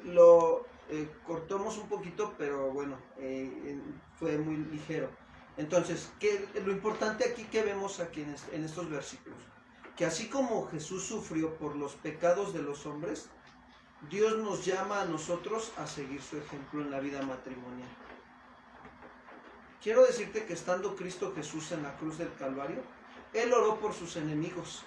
Lo cortamos un poquito, pero bueno, fue muy ligero. Entonces, lo importante aquí que vemos aquí en estos versículos, que así como Jesús sufrió por los pecados de los hombres, Dios nos llama a nosotros a seguir su ejemplo en la vida matrimonial. Quiero decirte que estando Cristo Jesús en la cruz del Calvario, Él oró por sus enemigos.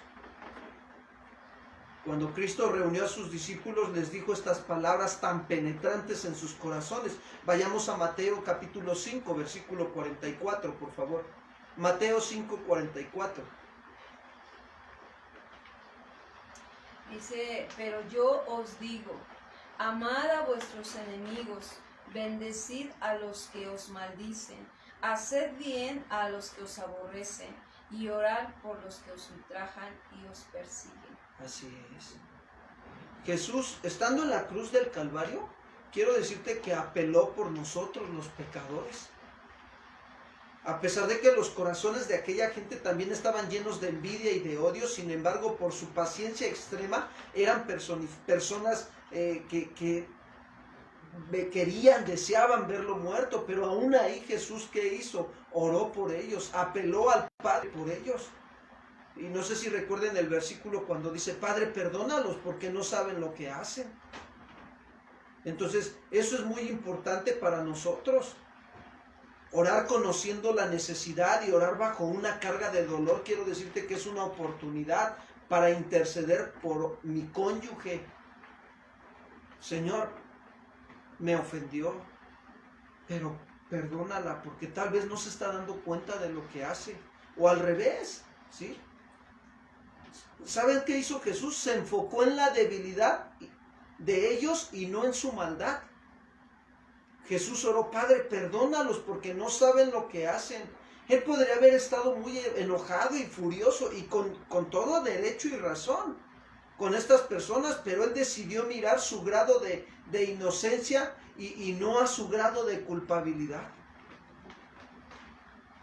Cuando Cristo reunió a sus discípulos, les dijo estas palabras tan penetrantes en sus corazones. Vayamos a Mateo capítulo 5, versículo 44, por favor. Mateo 5, 44. Dice, pero yo os digo, amad a vuestros enemigos, bendecid a los que os maldicen, haced bien a los que os aborrecen, y orad por los que os ultrajan y os persiguen. Así es. Jesús, estando en la cruz del Calvario, quiero decirte que apeló por nosotros los pecadores. A pesar de que los corazones de aquella gente también estaban llenos de envidia y de odio, sin embargo, por su paciencia extrema, eran personas que querían, deseaban verlo muerto, pero aún ahí Jesús, ¿qué hizo? Oró por ellos, apeló al Padre por ellos. Y no sé si recuerden el versículo cuando dice, Padre, perdónalos porque no saben lo que hacen. Entonces, eso es muy importante para nosotros. Orar conociendo la necesidad y orar bajo una carga de dolor, quiero decirte que es una oportunidad para interceder por mi cónyuge. Señor, me ofendió, pero perdónala porque tal vez no se está dando cuenta de lo que hace. O al revés, ¿sí? ¿Saben qué hizo Jesús? Se enfocó en la debilidad de ellos y no en su maldad. Jesús oró, Padre, perdónalos porque no saben lo que hacen. Él podría haber estado muy enojado y furioso y con todo derecho y razón con estas personas, pero Él decidió mirar su grado de inocencia y no a su grado de culpabilidad.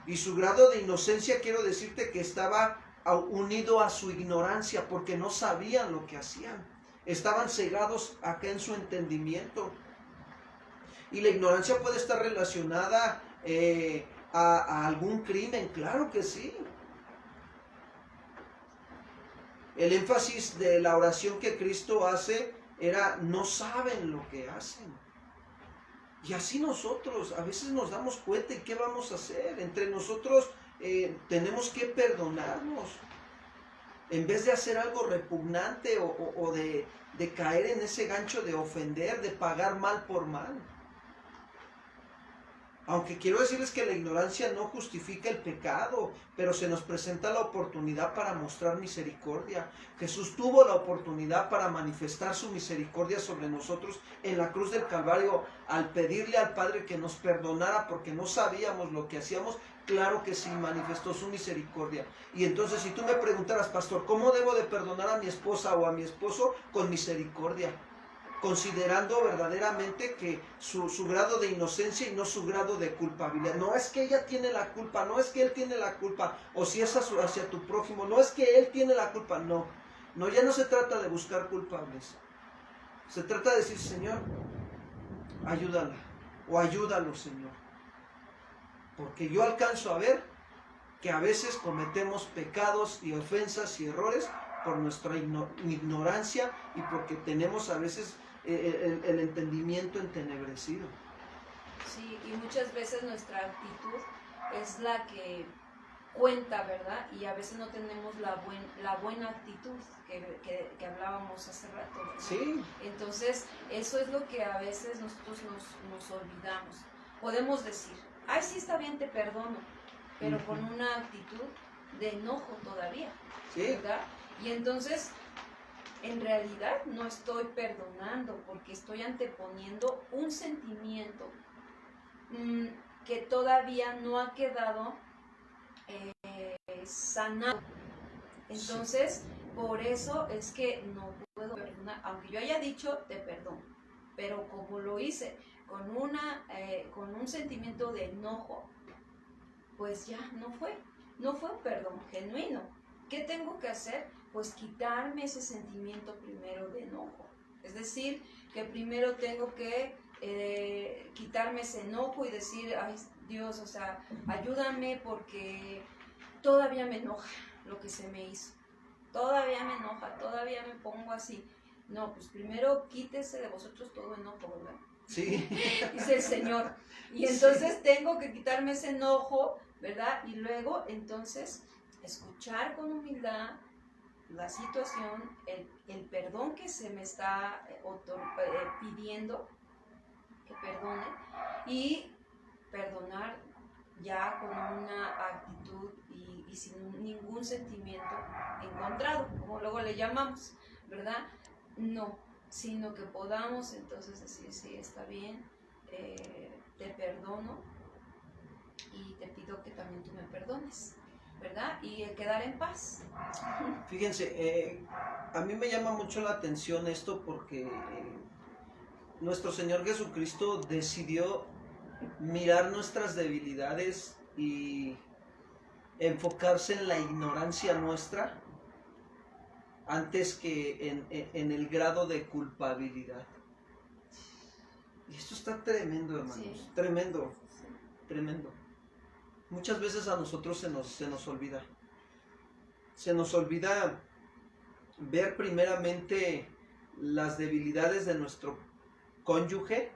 Y su grado de inocencia, quiero decirte que estaba unido a su ignorancia porque no sabían lo que hacían. Estaban cegados acá en su entendimiento. Y la ignorancia puede estar relacionada a algún crimen, claro que sí. El énfasis de la oración que Cristo hace era, no saben lo que hacen. Y así nosotros a veces nos damos cuenta de qué vamos a hacer. Entre nosotros tenemos que perdonarnos. En vez de hacer algo repugnante o de caer en ese gancho de ofender, de pagar mal por mal. Aunque quiero decirles que la ignorancia no justifica el pecado, pero se nos presenta la oportunidad para mostrar misericordia. Jesús tuvo la oportunidad para manifestar su misericordia sobre nosotros en la cruz del Calvario al pedirle al Padre que nos perdonara porque no sabíamos lo que hacíamos. Claro que sí, manifestó su misericordia. Y entonces si tú me preguntaras, pastor, ¿cómo debo de perdonar a mi esposa o a mi esposo? Con misericordia, considerando verdaderamente que su grado de inocencia y no su grado de culpabilidad. No es que ella tiene la culpa, no es que él tiene la culpa, o si es hacia tu prójimo, no es que él tiene la culpa, no. No, ya no se trata de buscar culpables. Se trata de decir, Señor, ayúdala, o ayúdalo, Señor. Porque yo alcanzo a ver que a veces cometemos pecados y ofensas y errores por nuestra ignorancia y porque tenemos a veces el entendimiento entenebrecido. Sí, y muchas veces nuestra actitud es la que cuenta, ¿verdad? Y a veces no tenemos la buena actitud que hablábamos hace rato, ¿verdad? Sí. Entonces, eso es lo que a veces nosotros nos olvidamos. Podemos decir, ay, sí, está bien, te perdono, pero con una actitud de enojo todavía, Sí. ¿verdad? Y entonces, en realidad no estoy perdonando porque estoy anteponiendo un sentimiento que todavía no ha quedado sanado. Entonces, por eso es que no puedo perdonar, aunque yo haya dicho te perdono, pero como lo hice con un sentimiento de enojo, pues ya no fue un perdón genuino. ¿Qué tengo que hacer? Pues quitarme ese sentimiento primero de enojo. Es decir, que primero tengo que quitarme ese enojo y decir, ay Dios, o sea, ayúdame porque todavía me enoja lo que se me hizo. Todavía me enoja, todavía me pongo así. No, pues primero quítese de vosotros todo enojo, ¿verdad? Sí. Dice el Señor. Y entonces tengo que quitarme ese enojo, ¿verdad? Y luego, entonces, escuchar con humildad la situación, el perdón que se me está pidiendo, que perdone, y perdonar ya con una actitud y sin ningún sentimiento encontrado, como luego le llamamos, ¿verdad? No, sino que podamos entonces decir, sí, está bien, te perdono y te pido que también tú me perdones, ¿verdad? Y quedar en paz. Fíjense, a mí me llama mucho la atención esto porque nuestro Señor Jesucristo decidió mirar nuestras debilidades y enfocarse en la ignorancia nuestra antes que en el grado de culpabilidad. Y esto está tremendo, hermanos, sí. Tremendo, sí. Tremendo. Muchas veces a nosotros se nos olvida. Se nos olvida ver primeramente las debilidades de nuestro cónyuge,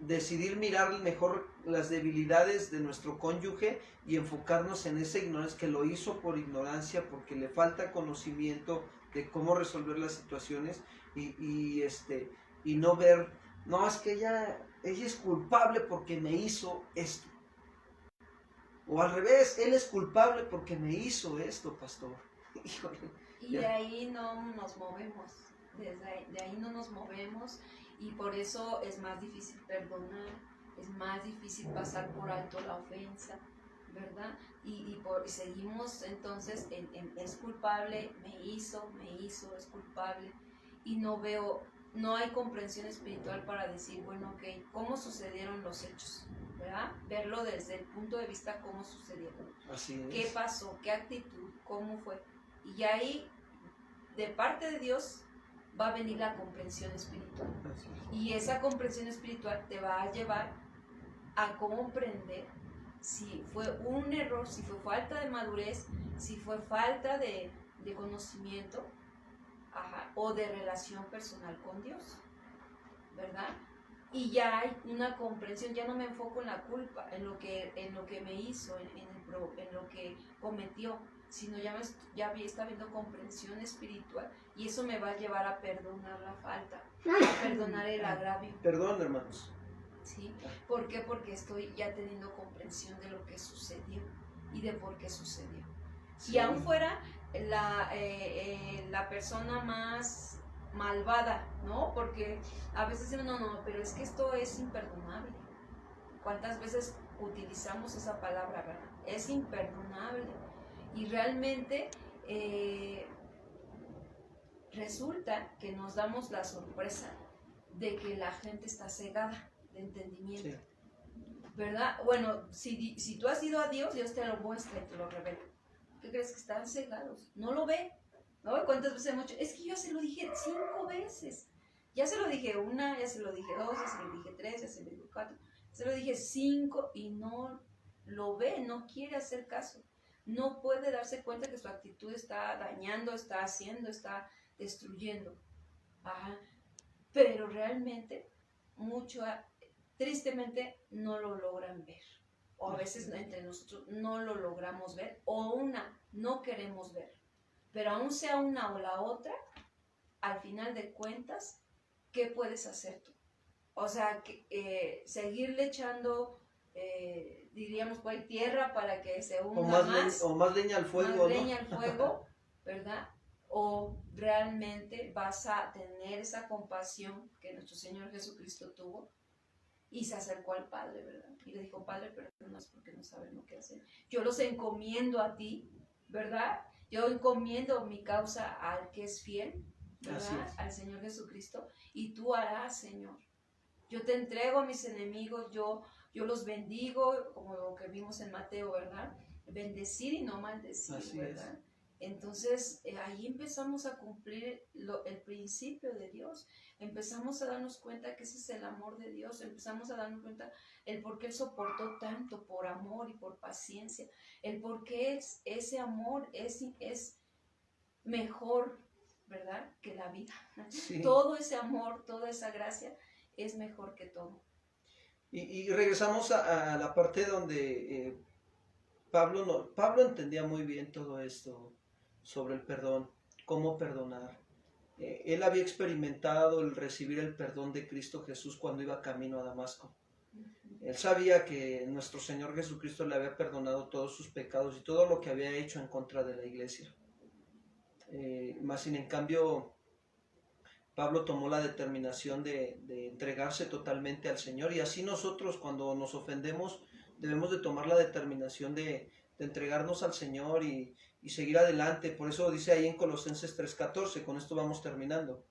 decidir mirar mejor las debilidades de nuestro cónyuge y enfocarnos en esa ignorancia, que lo hizo por ignorancia, porque le falta conocimiento de cómo resolver las situaciones y no ver, no, es que ella es culpable porque me hizo esto. O al revés, él es culpable porque me hizo esto, pastor. Híjole. Y de ahí no nos movemos, de ahí no nos movemos y por eso es más difícil perdonar, es más difícil pasar por alto la ofensa, ¿verdad? Y seguimos entonces es culpable, me hizo, es culpable y no hay comprensión espiritual para decir, bueno, ok, ¿cómo sucedieron los hechos? ¿Verdad? Verlo desde el punto de vista cómo sucedieron. Así es. ¿Qué pasó? ¿Qué actitud? ¿Cómo fue? Y ahí, de parte de Dios, va a venir la comprensión espiritual. Y esa comprensión espiritual te va a llevar a comprender si fue un error, si fue falta de madurez, si fue falta de conocimiento, o de relación personal con Dios, ¿verdad? Y ya hay una comprensión, ya no me enfoco en la culpa, en lo que me hizo, en lo que cometió, sino ya está viendo comprensión espiritual y eso me va a llevar a perdonar la falta, a perdonar el agravio. Perdón, hermanos. ¿sí? ¿Por qué? Porque estoy ya teniendo comprensión de lo que sucedió y de por qué sucedió. Sí. Y aún fuera la persona más malvada, ¿no? Porque a veces decimos, no, pero es que esto es imperdonable. ¿Cuántas veces utilizamos esa palabra, verdad? Es imperdonable. Y realmente resulta que nos damos la sorpresa de que la gente está cegada de entendimiento. Sí. ¿Verdad? Bueno, si tú has ido a Dios, Dios te lo muestra y te lo revela. ¿Qué crees? Que están cegados. No lo ve. ¿No? ¿Cuántas veces hemos dicho? Es que yo se lo dije 5 veces. Ya se lo dije 1, ya se lo dije 2, ya se lo dije 3, ya se lo dije 4. Se lo dije 5 y no lo ve, no quiere hacer caso. No puede darse cuenta que su actitud está dañando, está haciendo, está destruyendo. Ajá. Pero realmente, tristemente, no lo logran ver. O a veces entre nosotros no lo logramos ver, o no queremos ver. Pero aún sea una o la otra, al final de cuentas, ¿qué puedes hacer tú? O sea, seguirle echando, diríamos, pues, tierra para que se hunda más. O más leña al fuego, más ¿no? leña al fuego, ¿verdad? O realmente vas a tener esa compasión que nuestro Señor Jesucristo tuvo y se acercó al Padre, ¿verdad? Y le dijo, Padre, perdónanos porque no saben lo que hacen. Yo los encomiendo a ti, ¿verdad? Yo encomiendo mi causa al que es fiel, ¿verdad? Al Señor Jesucristo, y tú harás, Señor. Yo te entrego a mis enemigos, yo los bendigo, como lo que vimos en Mateo, ¿verdad? Bendecir y no maldecir, Así ¿verdad? es. Entonces, ahí empezamos a cumplir el principio de Dios. Empezamos a darnos cuenta que ese es el amor de Dios. Empezamos a darnos cuenta el por qué Él soportó tanto por amor y por paciencia. El por qué ese amor es mejor, ¿verdad?, que la vida. Sí. Todo ese amor, toda esa gracia es mejor que todo. Y regresamos a la parte donde Pablo entendía muy bien todo esto sobre el perdón, cómo perdonar. Él había experimentado el recibir el perdón de Cristo Jesús cuando iba camino a Damasco. Él sabía que nuestro Señor Jesucristo le había perdonado todos sus pecados y todo lo que había hecho en contra de la iglesia. Más sin en cambio, Pablo tomó la determinación de entregarse totalmente al Señor, y así nosotros, cuando nos ofendemos, debemos de tomar la determinación de entregarnos al Señor y seguir adelante. Por eso dice ahí en Colosenses 3:14, con esto vamos terminando.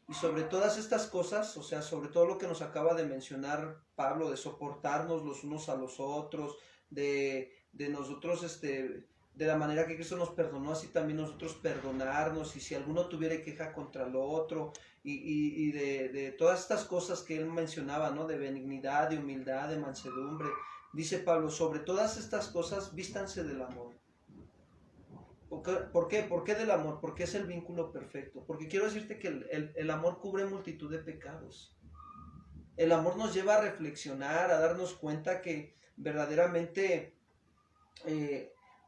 Y sobre todas estas cosas, o sea, sobre todo lo que nos acaba de mencionar Pablo, de soportarnos los unos a los otros, de nosotros, de la manera que Cristo nos perdonó, así también nosotros perdonarnos, y si alguno tuviera queja contra lo otro, y de todas estas cosas que él mencionaba, ¿no? De benignidad, de humildad, de mansedumbre. Dice Pablo, sobre todas estas cosas, vístanse del amor. ¿Por qué? ¿Por qué del amor? Porque es el vínculo perfecto. Porque quiero decirte que el amor cubre multitud de pecados. El amor nos lleva a reflexionar, a darnos cuenta que verdaderamente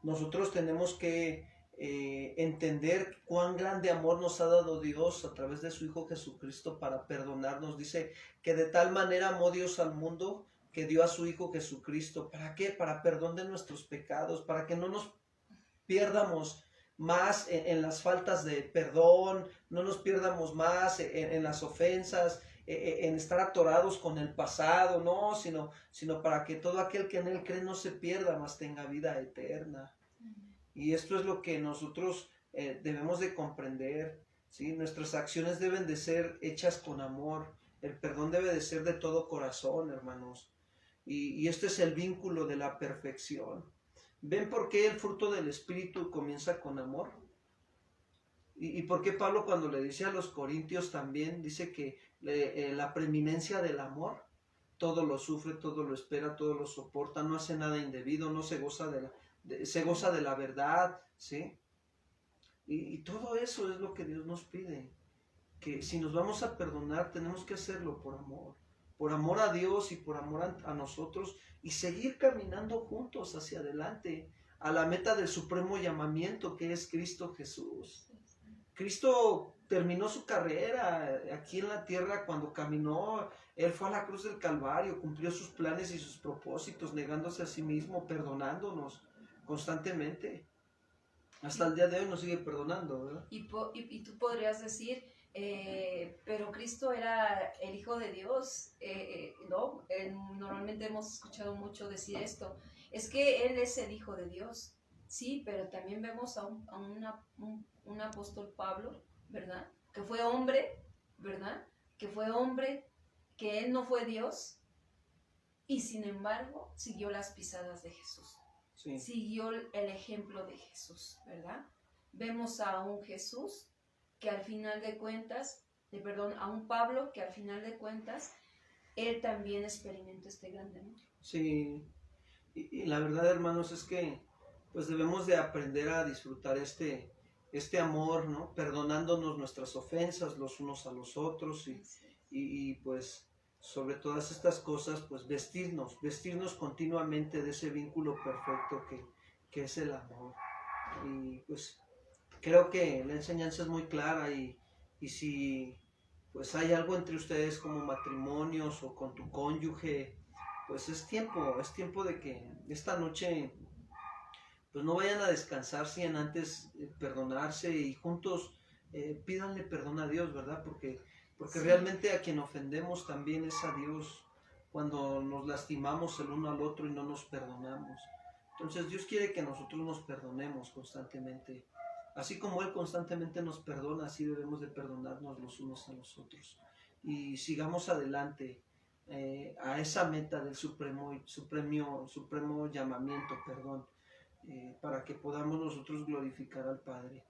nosotros tenemos que entender cuán grande amor nos ha dado Dios a través de su Hijo Jesucristo para perdonarnos. Dice que de tal manera amó Dios al mundo que dio a su Hijo Jesucristo. ¿Para qué? Para perdón de nuestros pecados, para que no nos pierdamos más en las faltas de perdón, no nos pierdamos más en las ofensas, en estar atorados con el pasado, no, sino para que todo aquel que en él cree no se pierda, mas tenga vida eterna. Y esto es lo que nosotros debemos de comprender, ¿sí? Nuestras acciones deben de ser hechas con amor, el perdón debe de ser de todo corazón, hermanos, y este es el vínculo de la perfección. ¿Ven por qué el fruto del Espíritu comienza con amor? ¿Y por qué Pablo, cuando le dice a los corintios también, dice que la preeminencia del amor, todo lo sufre, todo lo espera, todo lo soporta, no hace nada indebido, no se goza se goza de la verdad, ¿sí? Y todo eso es lo que Dios nos pide, que si nos vamos a perdonar tenemos que hacerlo por amor a Dios y por amor a nosotros, y seguir caminando juntos hacia adelante a la meta del supremo llamamiento que es Cristo Jesús. Cristo terminó su carrera aquí en la tierra cuando caminó. Él fue a la cruz del Calvario, cumplió sus planes y sus propósitos, negándose a sí mismo, perdonándonos constantemente. Hasta el día de hoy nos sigue perdonando, ¿verdad? Y tú podrías decir, pero Cristo era el Hijo de Dios, ¿no? Normalmente hemos escuchado mucho decir esto, es que Él es el Hijo de Dios, sí, pero también vemos a un apóstol Pablo, ¿verdad? Que fue hombre, ¿verdad? Que fue hombre, que Él no fue Dios, y sin embargo siguió las pisadas de Jesús. Sí. Siguió el ejemplo de Jesús, ¿verdad? Vemos a un Jesús que al final de cuentas, a un Pablo que al final de cuentas, él también experimentó este gran amor. Sí, y la verdad, hermanos, es que pues debemos de aprender a disfrutar este amor, ¿no? Perdonándonos nuestras ofensas los unos a los otros y pues sobre todas estas cosas, pues vestirnos continuamente de ese vínculo perfecto que es el amor. Y pues creo que la enseñanza es muy clara y si pues hay algo entre ustedes como matrimonios o con tu cónyuge, pues es tiempo de que esta noche pues no vayan a descansar sin antes perdonarse y juntos pídanle perdón a Dios, ¿verdad? Porque Sí. Realmente a quien ofendemos también es a Dios cuando nos lastimamos el uno al otro y no nos perdonamos. Entonces Dios quiere que nosotros nos perdonemos constantemente. Así como Él constantemente nos perdona, así debemos de perdonarnos los unos a los otros. Y sigamos adelante a esa meta del supremo llamamiento, para que podamos nosotros glorificar al Padre.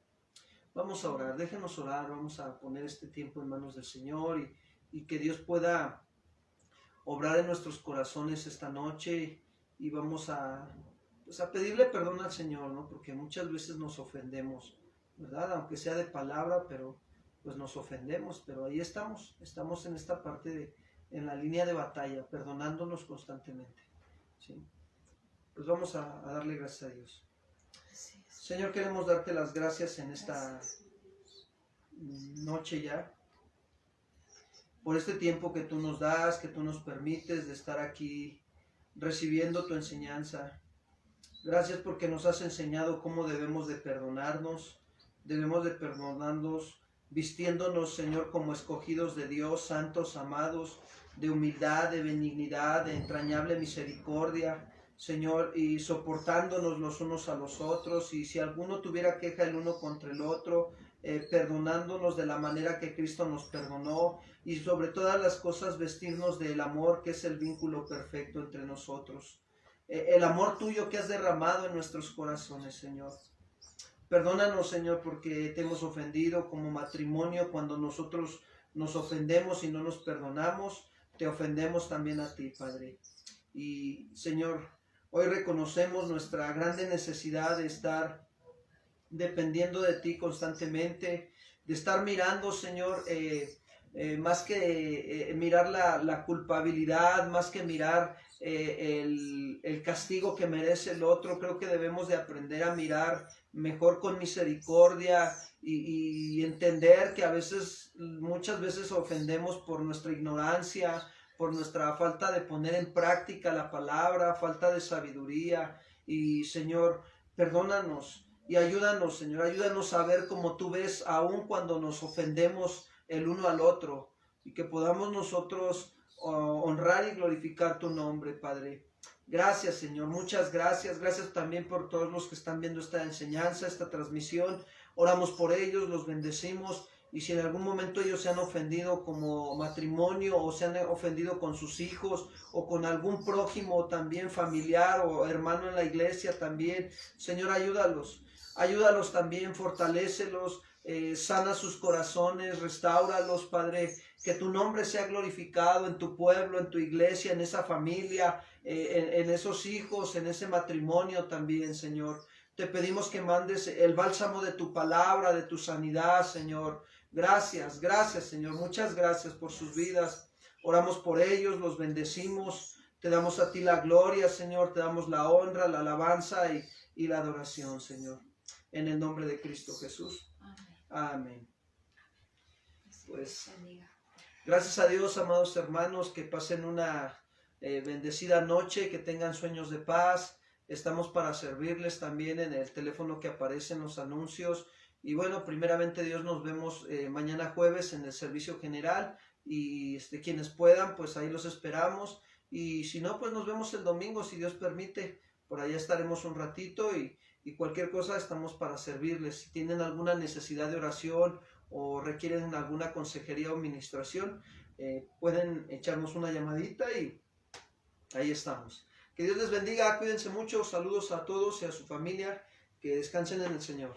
Vamos a orar, déjenos orar, vamos a poner este tiempo en manos del Señor y que Dios pueda obrar en nuestros corazones esta noche y vamos a pedirle perdón al Señor, ¿no? Porque muchas veces nos ofendemos, ¿verdad? Aunque sea de palabra, pero pues nos ofendemos, pero ahí estamos en esta parte en la línea de batalla, perdonándonos constantemente, ¿sí? Pues vamos a darle gracias a Dios. Señor, queremos darte las gracias en esta noche ya, por este tiempo que tú nos das, que tú nos permites de estar aquí recibiendo tu enseñanza. Gracias porque nos has enseñado cómo debemos de perdonarnos vistiéndonos, Señor, como escogidos de Dios, santos, amados, de humildad, de benignidad, de entrañable misericordia, Señor, y soportándonos los unos a los otros, y si alguno tuviera queja el uno contra el otro, perdonándonos de la manera que Cristo nos perdonó, y sobre todas las cosas vestirnos del amor que es el vínculo perfecto entre nosotros. El amor tuyo que has derramado en nuestros corazones, Señor. Perdónanos, Señor, porque te hemos ofendido como matrimonio. Cuando nosotros nos ofendemos y no nos perdonamos, te ofendemos también a ti, Padre. Y, Señor, hoy reconocemos nuestra grande necesidad de estar dependiendo de ti constantemente, de estar mirando, Señor, más que mirar la culpabilidad, más que mirar el castigo que merece el otro. Creo que debemos de aprender a mirar mejor con misericordia y entender que muchas veces ofendemos por nuestra ignorancia, por nuestra falta de poner en práctica la palabra, falta de sabiduría. Y, Señor, perdónanos y ayúdanos, Señor, ayúdanos a ver como tú ves aún cuando nos ofendemos el uno al otro, y que podamos nosotros honrar y glorificar tu nombre, Padre. Gracias, Señor, muchas gracias. Gracias también por todos los que están viendo esta enseñanza, esta transmisión. Oramos por ellos, los bendecimos, y si en algún momento ellos se han ofendido como matrimonio, o se han ofendido con sus hijos, o con algún prójimo también familiar o hermano en la iglesia también, Señor, ayúdalos también, fortalécelos, sana sus corazones, restáuralos, Padre, que tu nombre sea glorificado en tu pueblo, en tu iglesia, en esa familia, en esos hijos, en ese matrimonio también, Señor. Te pedimos que mandes el bálsamo de tu palabra, de tu sanidad, Señor. Gracias, Señor, muchas gracias por sus vidas. Oramos por ellos, los bendecimos, te damos a ti la gloria, Señor, te damos la honra, la alabanza y la adoración, Señor. En el nombre de Cristo Jesús. Amén. Pues bendiga. gracias a Dios, amados hermanos, que pasen una bendecida noche, que tengan sueños de paz. Estamos para servirles también en el teléfono que aparece en los anuncios. Y bueno, primeramente Dios, nos vemos mañana jueves en el servicio general. Y quienes puedan, pues ahí los esperamos. Y si no, pues nos vemos el domingo, si Dios permite. Por allá estaremos un ratito y cualquier cosa estamos para servirles. Si tienen alguna necesidad de oración o requieren alguna consejería o administración, pueden echarnos una llamadita y ahí estamos. Que Dios les bendiga, cuídense mucho, saludos a todos y a su familia, que descansen en el Señor.